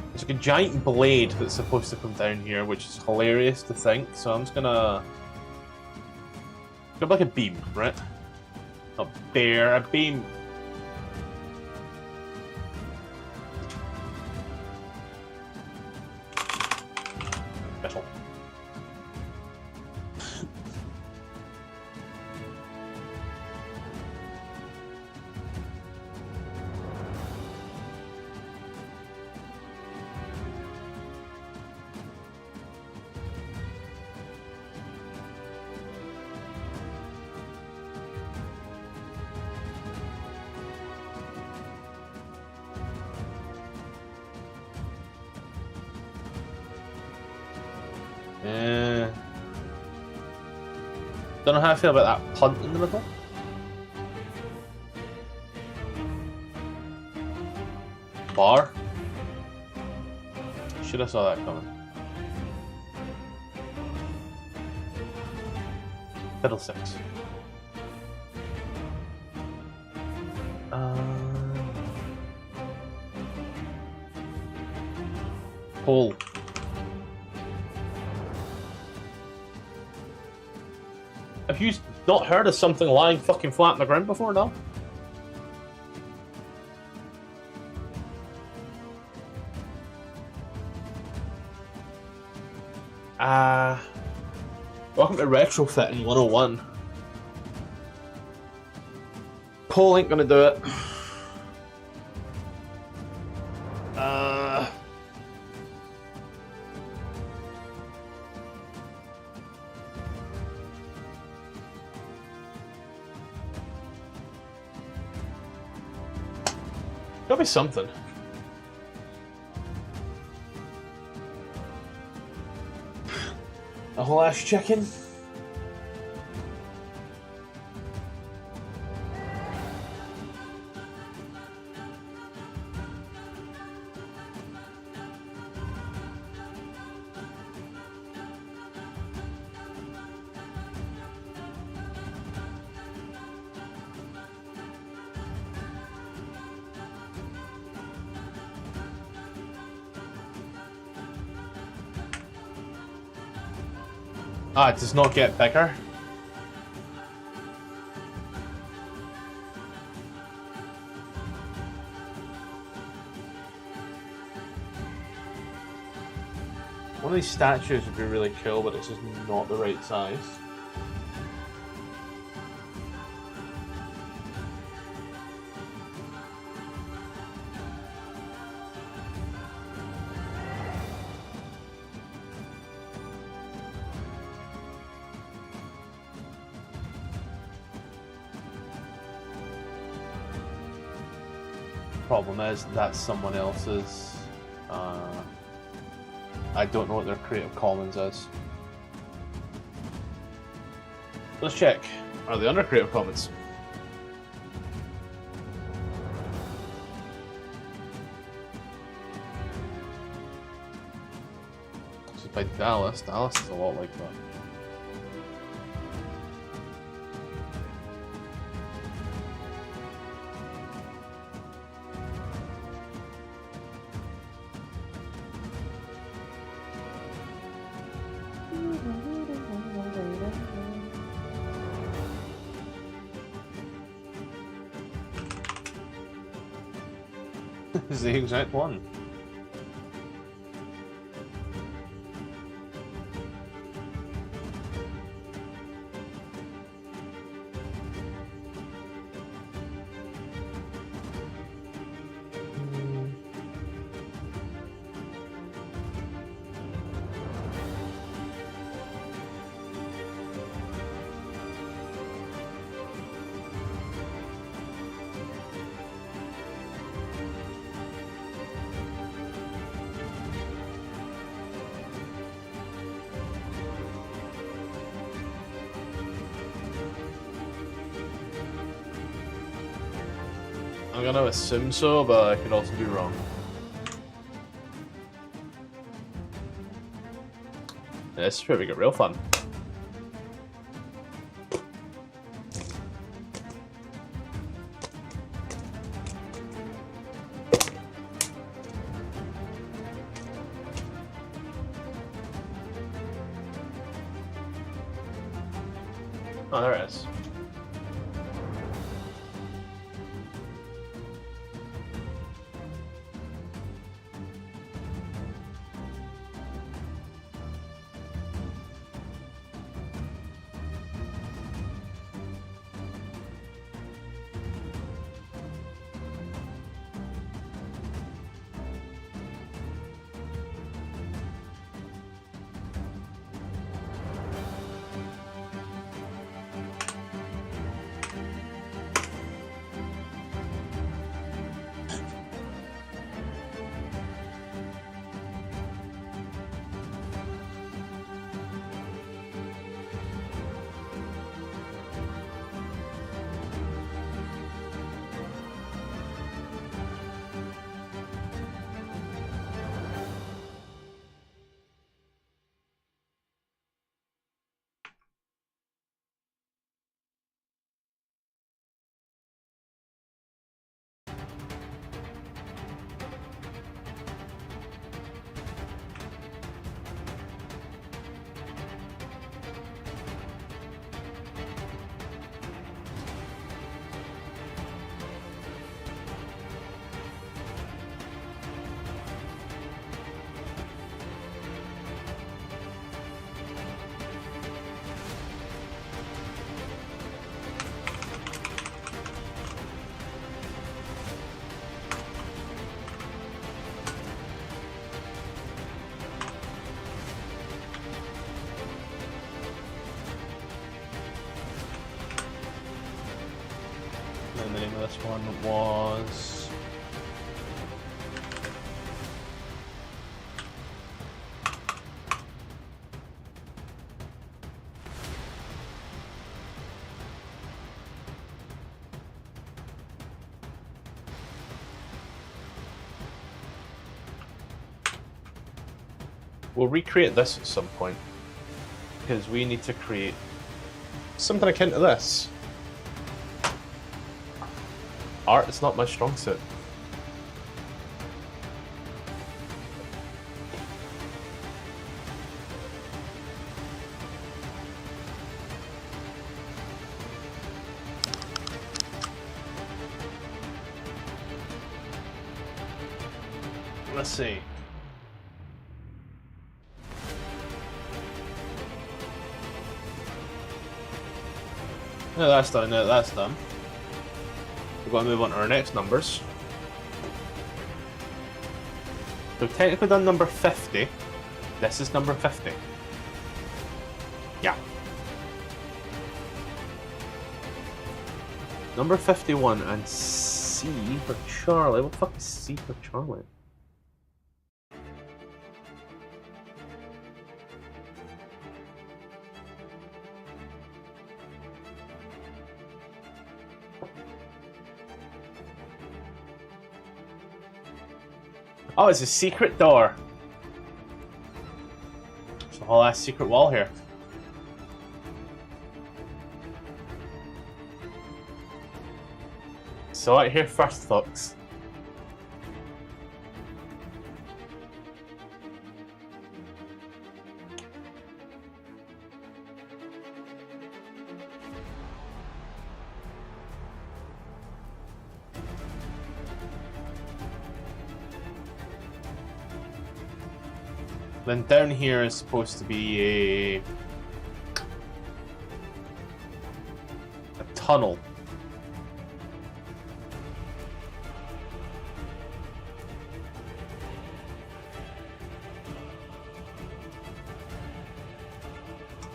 There's like a giant blade that's supposed to come down here, which is hilarious to think, so I'm just gonna... Go like a beam, right? A bear, a beam. Metal. Don't know how I feel about that punt in the middle. Bar. Should have saw that coming. Fiddlesticks. Hole. Have you not heard of something lying fucking flat on the ground before, no? Welcome to Retrofitting 101. Paul ain't gonna do it. Gotta be something. A whole ass chicken. Ah, it does not get bigger. One of these statues would be really cool, but it's just not the right size. Problem is, that's someone else's. I don't know what their Creative Commons is. Let's check. Are they under Creative Commons? This is by Dallas. Dallas is a lot like that. This is the exact one. I'm gonna assume so, but I could also be wrong. Yeah, this is where we get real fun. Oh, there it is. And the name of this one was... We'll recreate this at some point, because we need to create something akin to this. Art is not my strong suit. Let's see. No, that's done. No, that's done. We've got to move on to our next numbers. So we've technically done number 50. This is number 50. Yeah. Number 51 and C for Charlie. What the fuck is C for Charlie? Oh, it's a secret door. There's a whole ass secret wall here. So out here first, folks. Then down here is supposed to be a tunnel.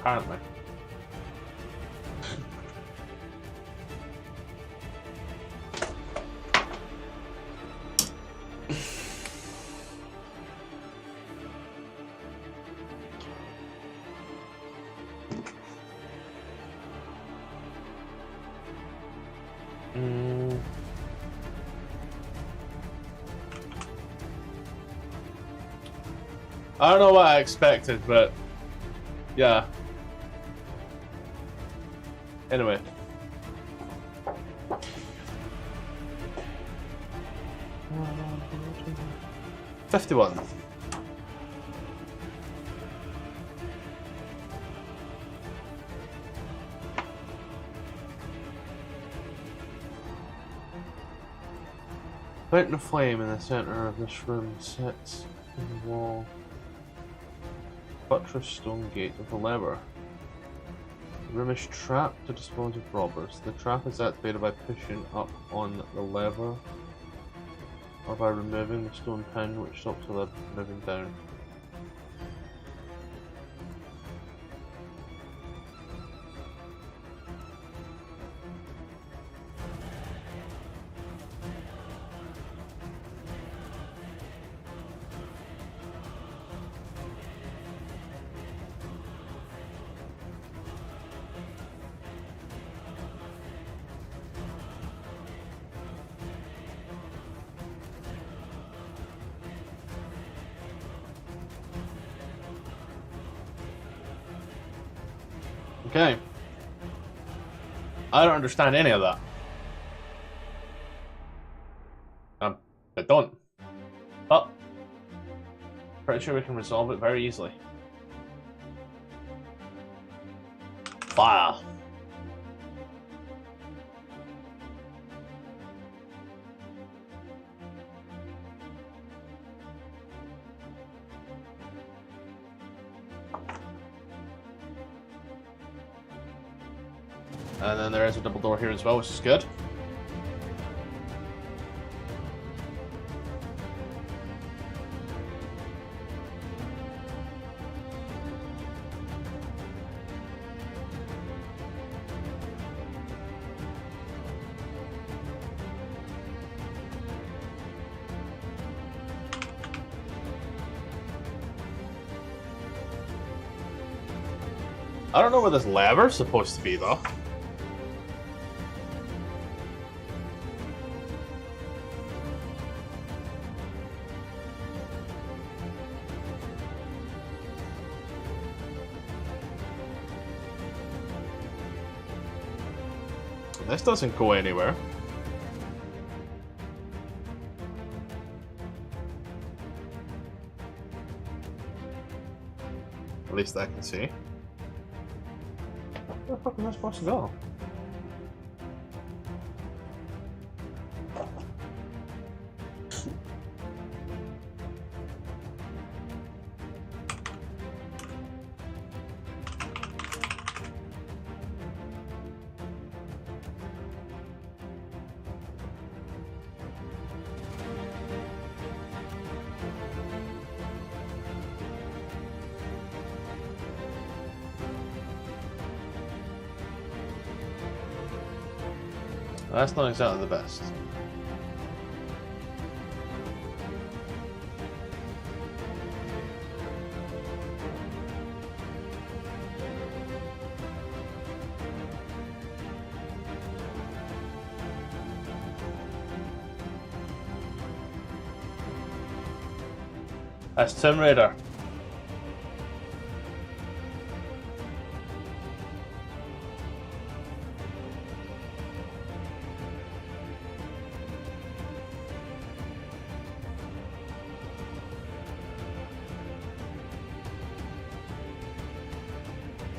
Apparently. I don't know what I expected, but yeah. Anyway. $51. Lighting a flame in the center of this room sits in the wall. Buttress stone gate with a lever. The room is trapped to dispose of robbers. The trap is activated by pushing up on the lever or by removing the stone pin which stops the lever from moving down. Okay. I don't understand any of that. I don't. But pretty sure we can resolve it very easily. Fire. And then there is a double door here as well, which is good. I don't know where this lever's supposed to be though. This doesn't go anywhere. At least I can see. Where the fuck am I supposed to go? That's not exactly the best. That's Tomb Raider.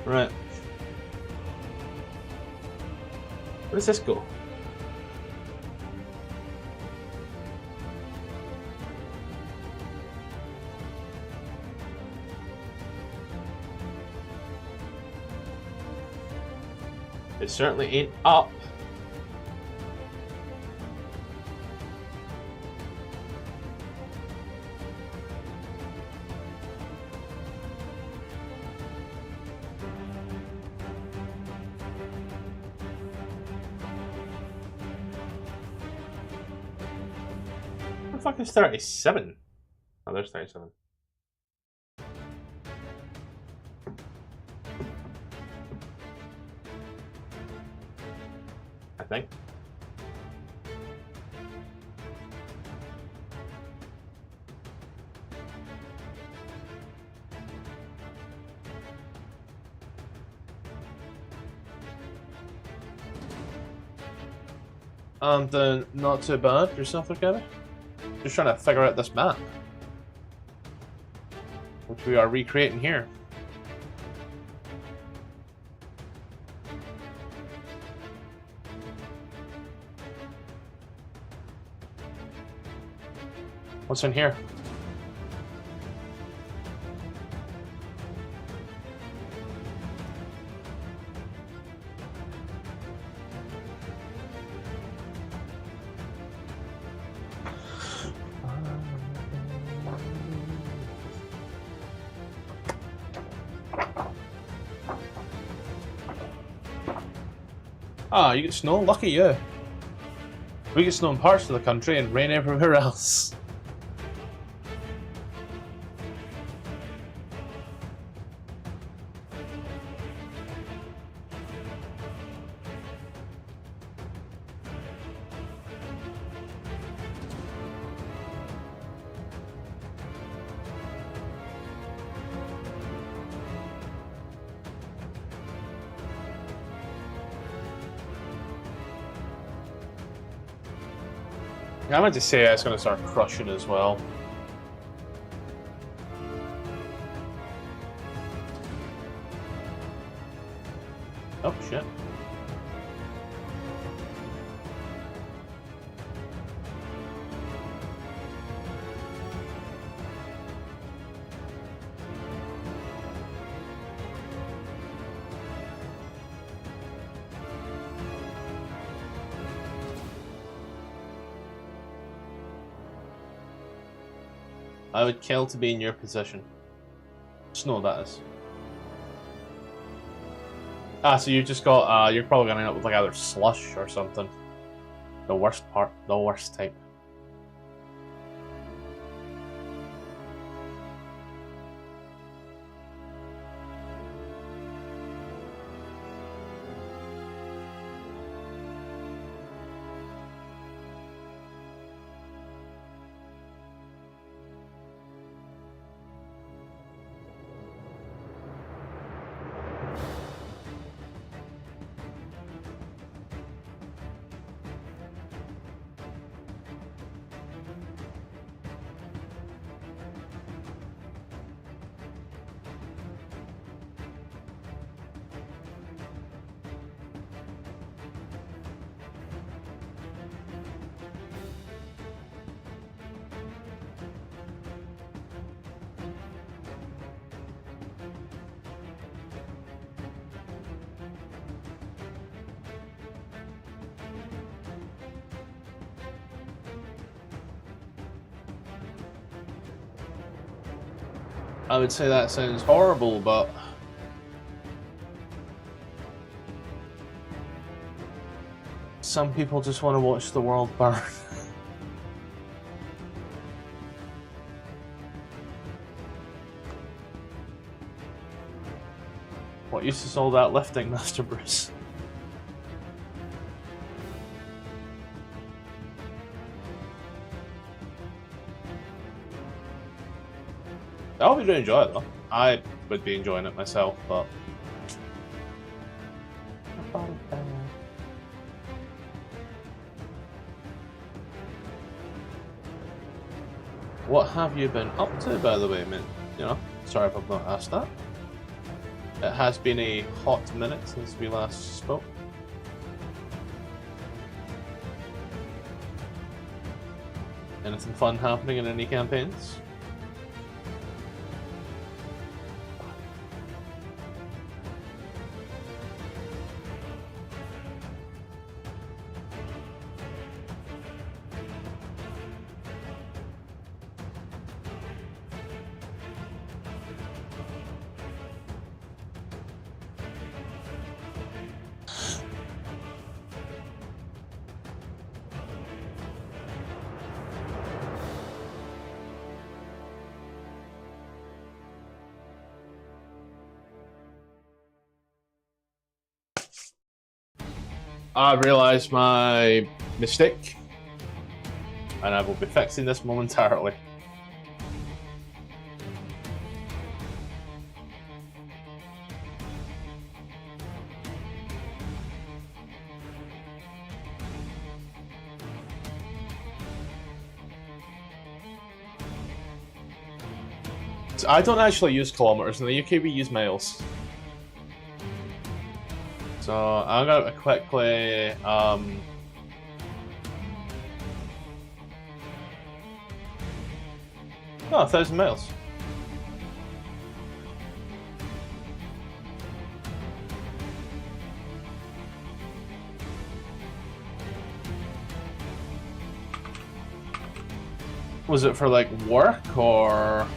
Right. Where does this go? It certainly ain't up. Where the fuck is 37? Oh, there's 37. I think. And not too bad. Yourself, okay? Just trying to figure out this map, which we are recreating here. What's in here? Ah, you get snow? Lucky you. We get snow in parts of the country and rain everywhere else. I meant to say it's going to start crushing as well. Oh, shit. I would kill to be in your position. Snow, that is. Ah, so you just got, you're probably gonna end up with like either slush or something. The worst part, the worst type. I would say that sounds horrible, but some people just want to watch the world burn. What use is all that lifting, Master Bruce? I hope you do enjoy it though. I would be enjoying it myself, but what have you been up to, by the way, mate? You know, sorry if I've not asked that. It has been a hot minute since we last spoke. Anything fun happening in any campaigns? I realised my mistake, and I will be fixing this momentarily. I don't actually use kilometers. In the UK, we use miles. So I'm gonna quickly oh, 1,000 miles. Was it for like work or?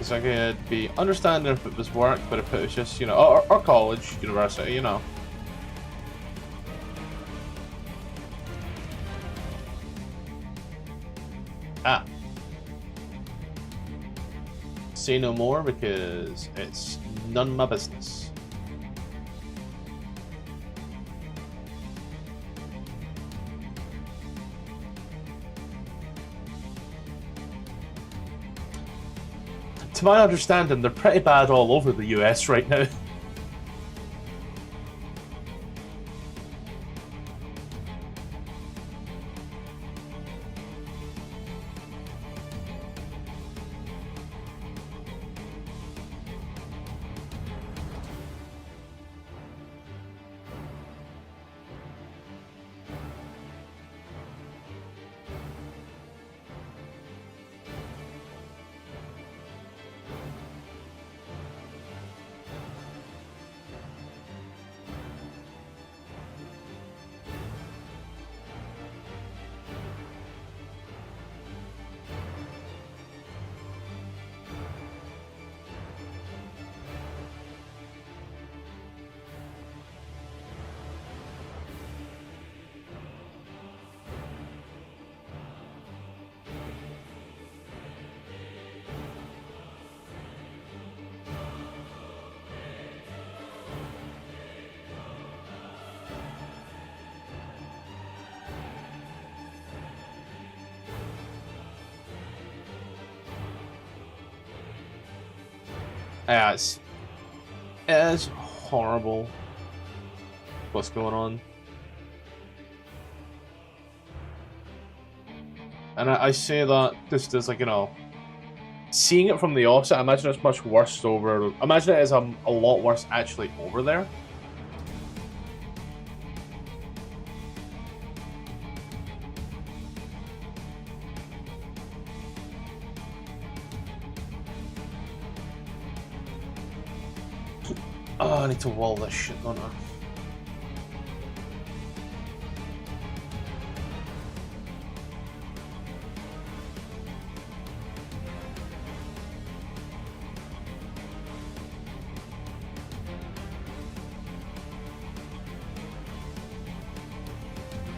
I could be understanding if it was work, but if it was just, you know, or college, university, you know. Ah. Say no more because it's none of my business. To my understanding, they're pretty bad all over the US right now. Yeah, it is horrible what's going on. And I say that just as, like, you know, seeing it from the offset, I imagine it's much worse over... Imagine it is a lot worse actually over there. Oh, I need to wall this shit, don't I?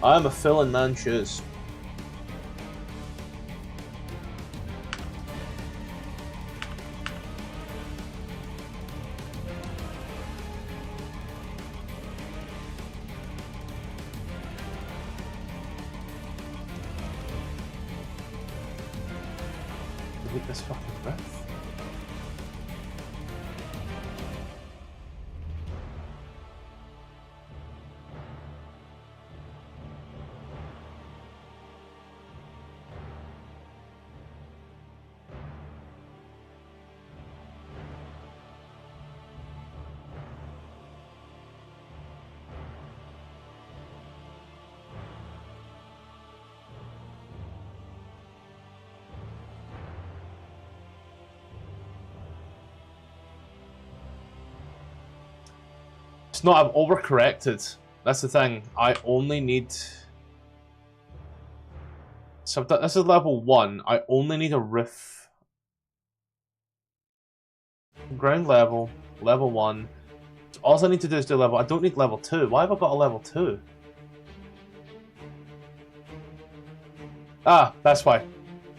I'm a fill in man shoes. Delete this fucking breath. It's not, I've overcorrected. That's the thing. I only need... So this is level 1. I only need a roof. Ground level, level 1. So all I need to do is do level... I don't need level 2. Why have I got a level 2? Ah, that's why.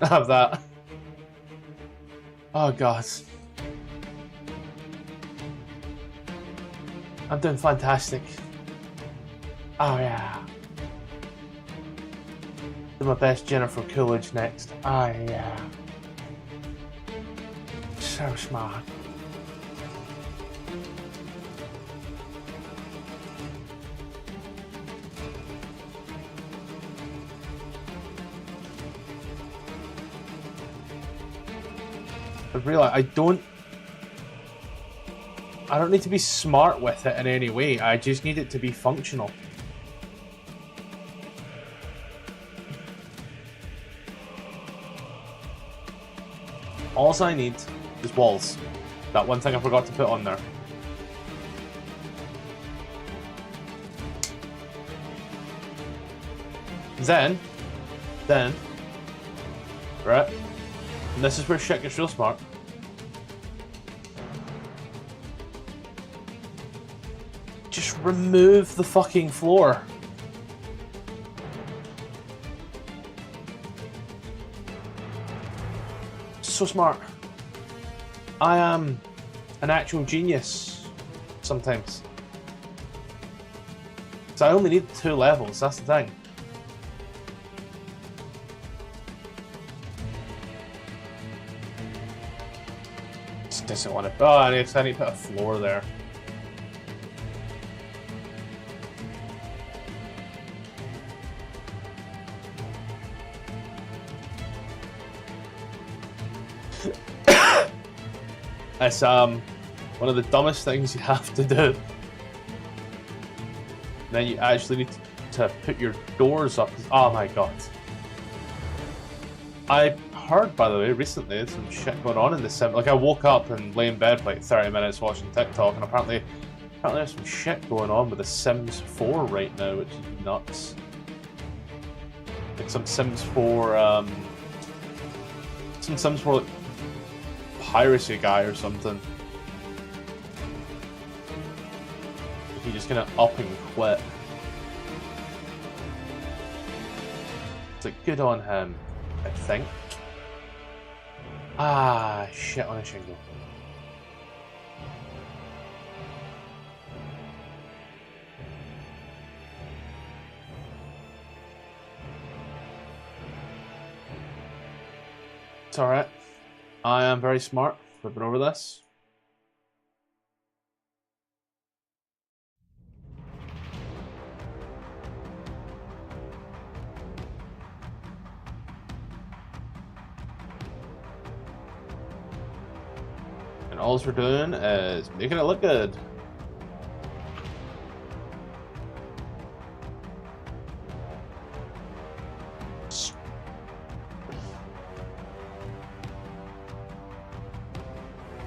Have that. Oh god. I'm doing fantastic. Oh yeah. Do my best Jennifer Coolidge next. Oh yeah. So smart. I realize I don't need to be smart with it in any way. I just need it to be functional. All I need is walls. That one thing I forgot to put on there. Then, right? And this is where shit gets real smart. Just remove the fucking floor. So smart. I am an actual genius sometimes. So I only need 2 levels, that's the thing. Just doesn't want to. Oh, I need to put a floor there. It's one of the dumbest things you have to do. Then you actually need to put your doors up. Oh my god. I heard, by the way, recently there's some shit going on in the sim. Like, I woke up and lay in bed for like 30 minutes watching TikTok, and apparently there's some shit going on with the Sims 4 right now, which is nuts. Like some Sims 4, some Sims 4 like, piracy guy or something. He just gonna up and quit. It's like, good on him, I think. Ah, shit on a shingle. It's alright. I am very smart. Flipping over this. And all we're doing is making it look good.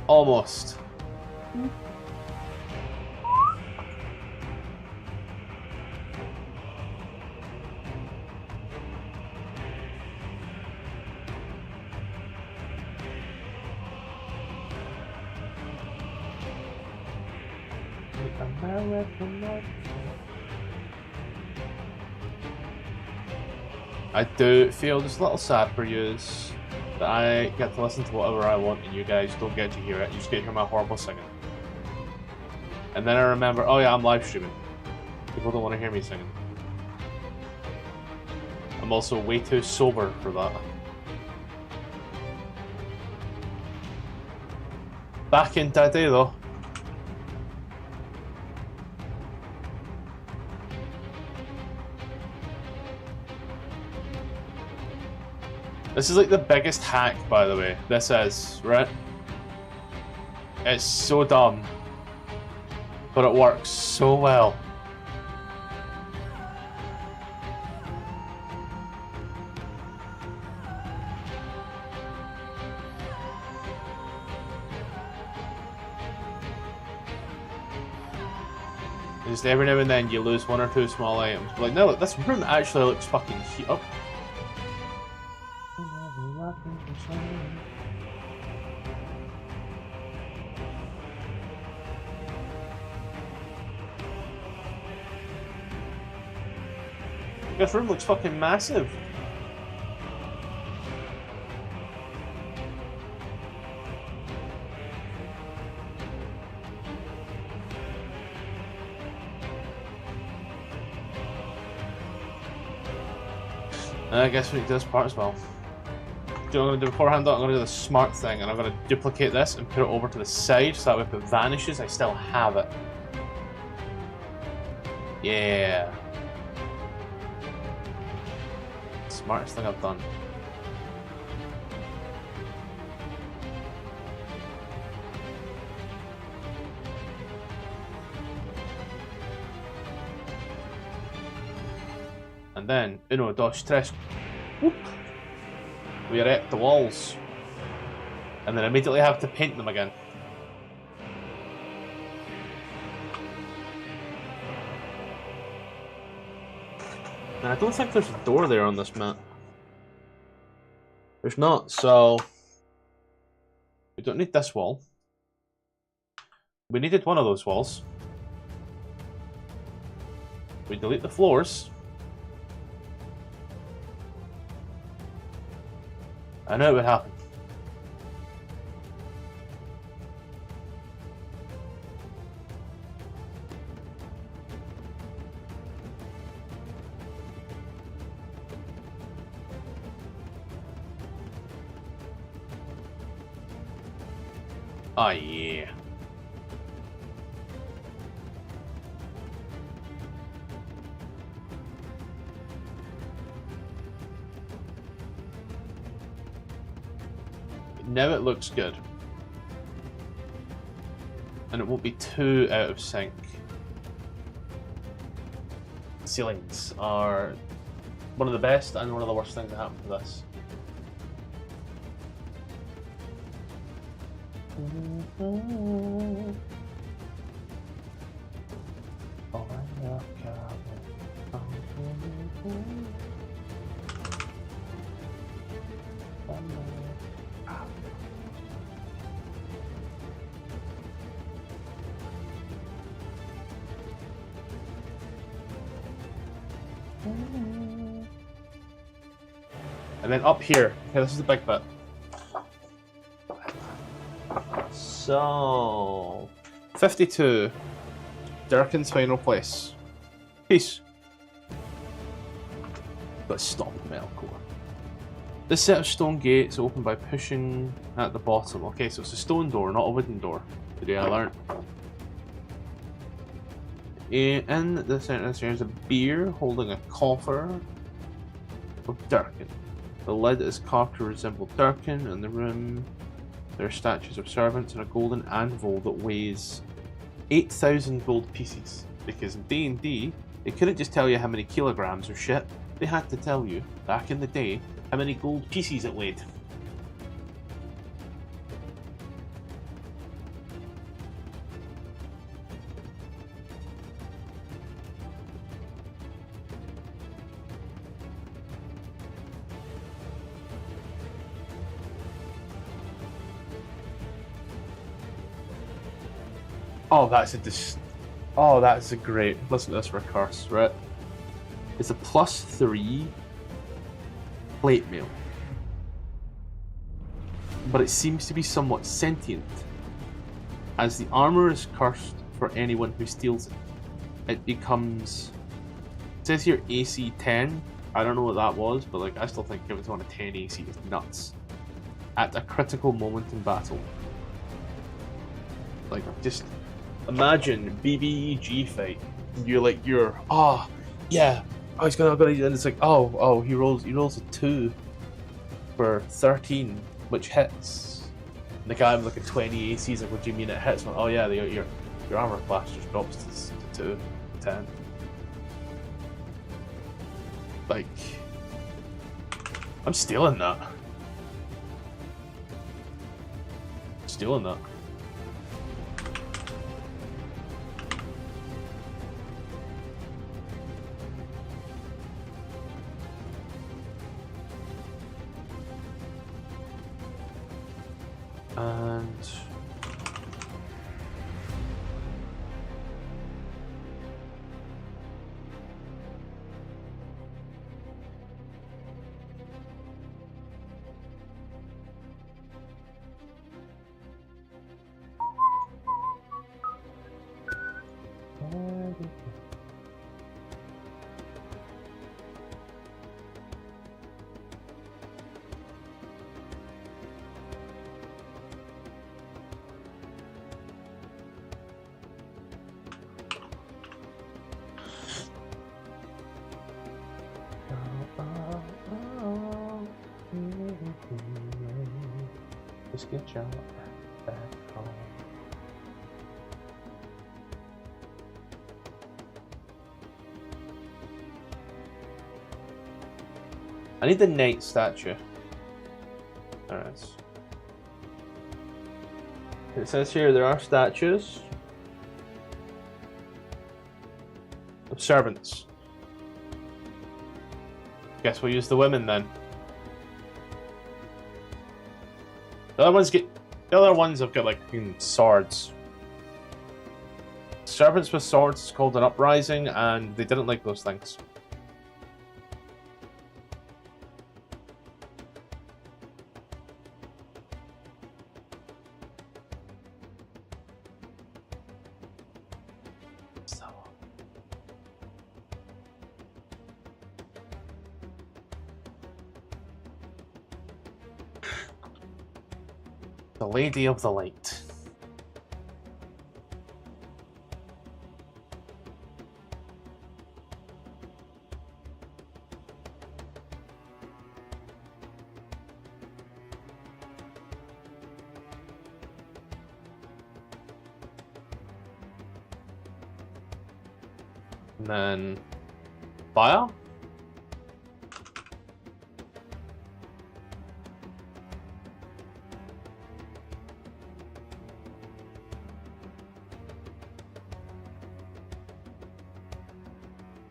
Almost. I do feel just a little sad for you that I get to listen to whatever I want and you guys don't get to hear it. You just get to hear my horrible singing. And then I remember, oh yeah, I'm live streaming. People don't want to hear me singing. I'm also way too sober for that. Back in that day though. This is like the biggest hack, by the way. This is, right? It's so dumb, but it works so well. Just every now and then you lose 1 or 2 small items. But like, no, look, this room actually looks fucking cute. Oh. This room looks fucking massive. I guess we need to do this part as well. Do you know what I'm going to do beforehand? I'm going to do the smart thing, and I'm going to duplicate this and put it over to the side, so that way if it vanishes, I still have it. Yeah. Smartest thing I've done. And then, 1, 2, 3, whoop, we erect the walls. And then immediately have to paint them again. And I don't think there's a door there on this map. There's not, so we don't need this wall. We needed one of those walls. We delete the floors. I know it would happen. Oh yeah. Now it looks good. And it won't be too out of sync. Ceilings are one of the best and one of the worst things that happen to this. And then up here, okay, this is the big bit. So, 52, Durkin's final place. Peace. Let's stop the metal core. This set of stone gates open by pushing at the bottom. Okay, so it's a stone door, not a wooden door. Today I learned. In the center there's a beer holding a coffer of Durkin. The lid is carved to resemble Durkin. In the room there are statues of servants and a golden anvil that weighs 8,000 gold pieces. Because in D&D, they couldn't just tell you how many kilograms or shit. They had to tell you, back in the day, how many gold pieces it weighed. Oh, that's a great. Listen to this for a curse, right? It's a +3 plate mail, but it seems to be somewhat sentient, as the armor is cursed for anyone who steals it. It becomes. It says here AC 10. I don't know what that was, but like I still think giving someone a 10 AC is nuts. At a critical moment in battle, like just. Imagine BBEG fight. You're yeah. Oh, he's gonna and it's like he rolls a 2 for 13, which hits. And the guy with like a 20 AC is like, what do you mean it hits? Like, oh yeah, your armor class just drops to 2, 10. Like, I'm stealing that. Stealing that. And Just get John back home. I need the knight statue. Alright. It says here there are statues of servants. Guess we'll use the women then. The other ones have got like swords. Servants with swords is called an uprising, and they didn't like those things. The Lady of the Light. And then fire.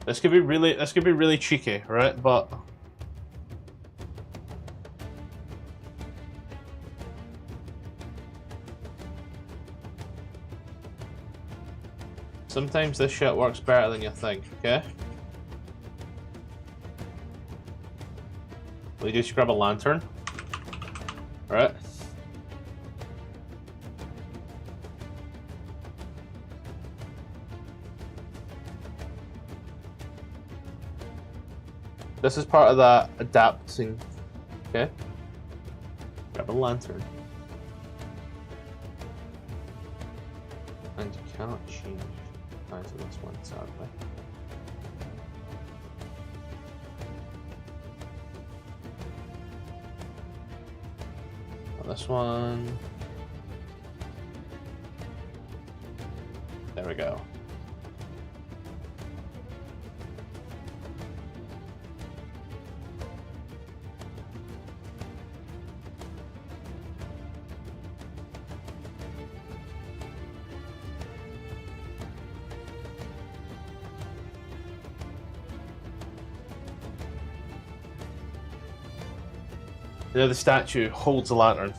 This could be really cheeky, right? But sometimes this shit works better than you think, okay? We just grab a lantern. Alright. This is part of that adapting, okay? Grab a lantern. And you cannot change either this one, sadly. This one. There we go. There, the statue holds the lantern.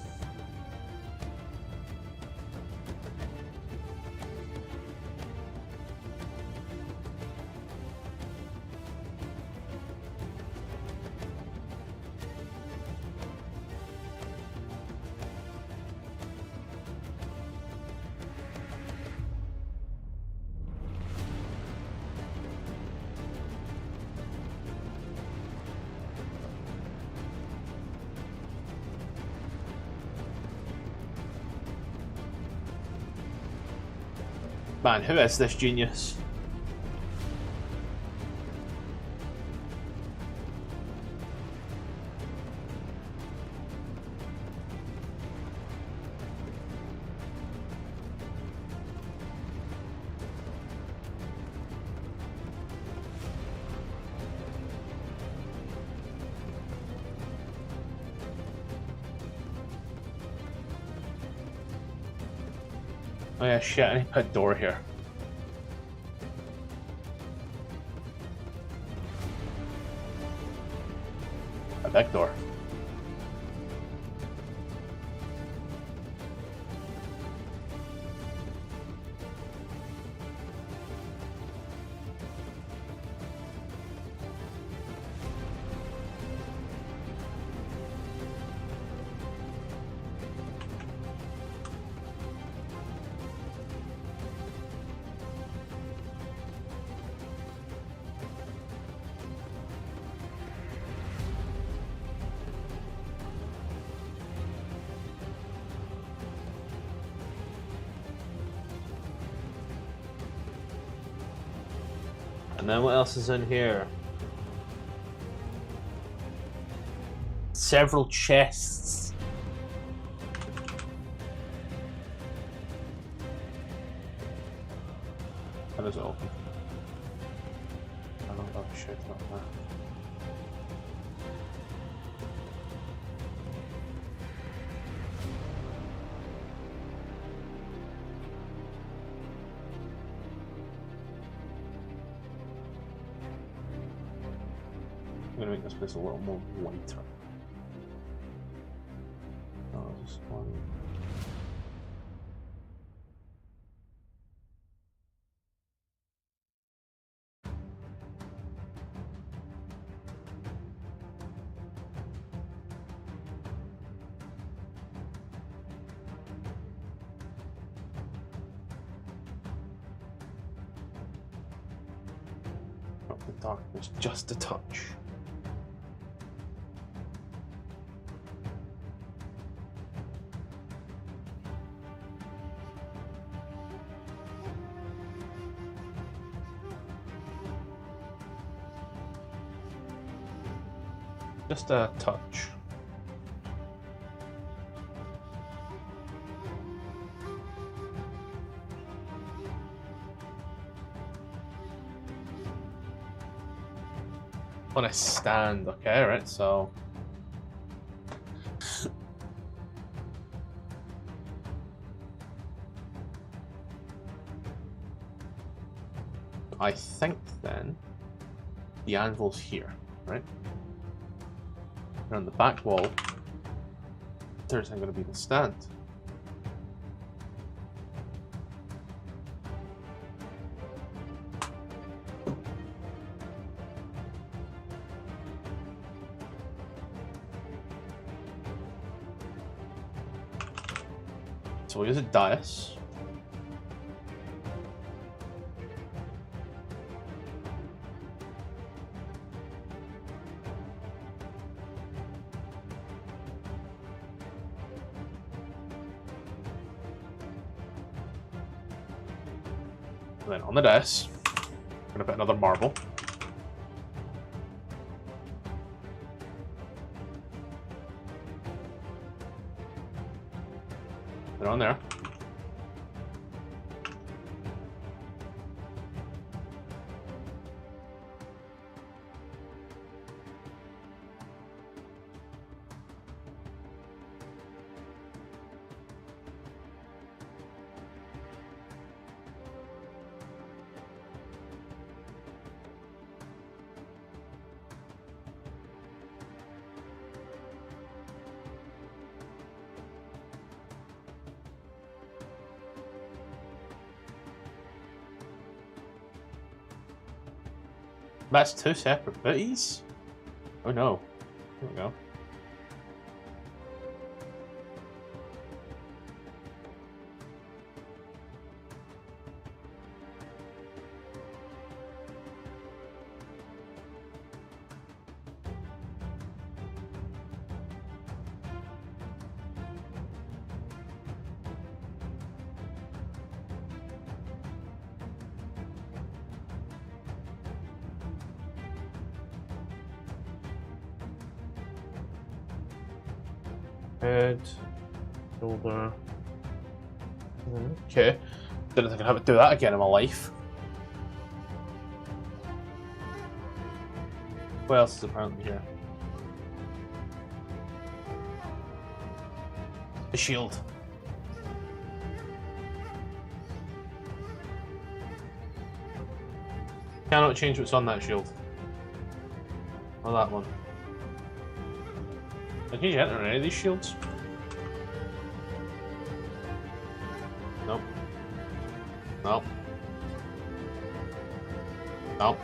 Man, who is this genius? Oh yeah, shit, I need to put a door here. A back door. And then what else is in here? Several chests. How does it open? I don't know if shit like that. I'm gonna make this place a little more lighter. Oh, just one. Up the darkness just a touch. Just a touch. On a stand, okay, right, so. I think then the anvil's here, right? And on the back wall, there's going to be the stand. So we'll use a dais. And then on the dais, we're gonna put another marble. Put it on there. That's two separate booties? Oh no. There we go. Head, shoulder. Okay. Didn't think I'd have to do that again in my life. What else is apparently here? The shield. Cannot change what's on that shield. Or that one. Can you enter any of these shields? Nope. Nope. Nope.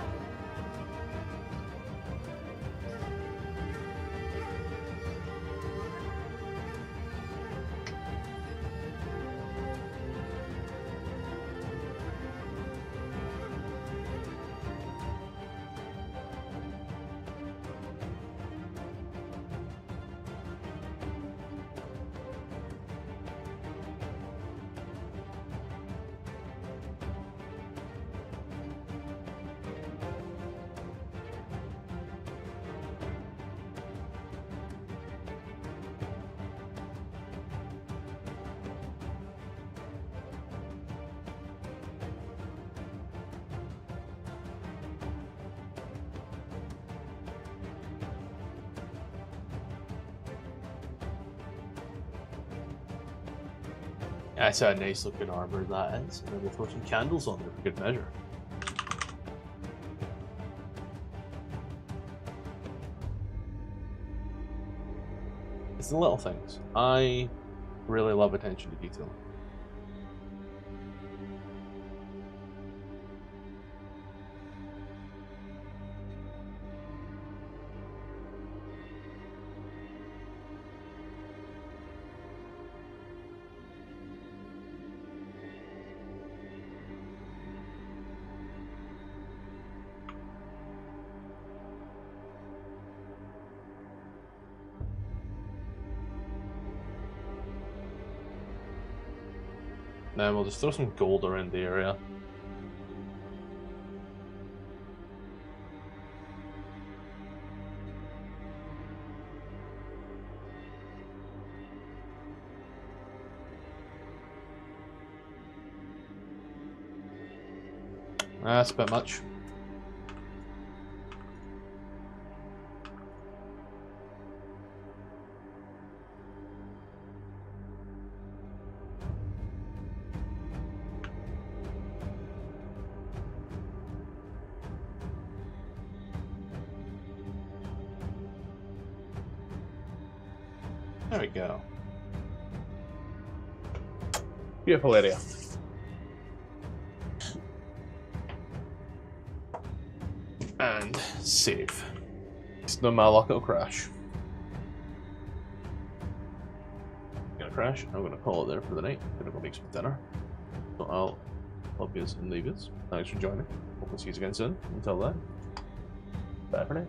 That's a nice looking armor that is. And then we'll throw some candles on there for good measure. It's the little things. I really love attention to detail. Then we'll just throw some gold around the area. That's a bit much. There we go. Beautiful area. And save. It's no matter luck, it'll crash. Gonna crash. I'm gonna call it there for the night. I'm gonna go make some dinner. So I'll love yous and leave yous. Thanks for joining. Hope to see you again soon. Until then, bye for now.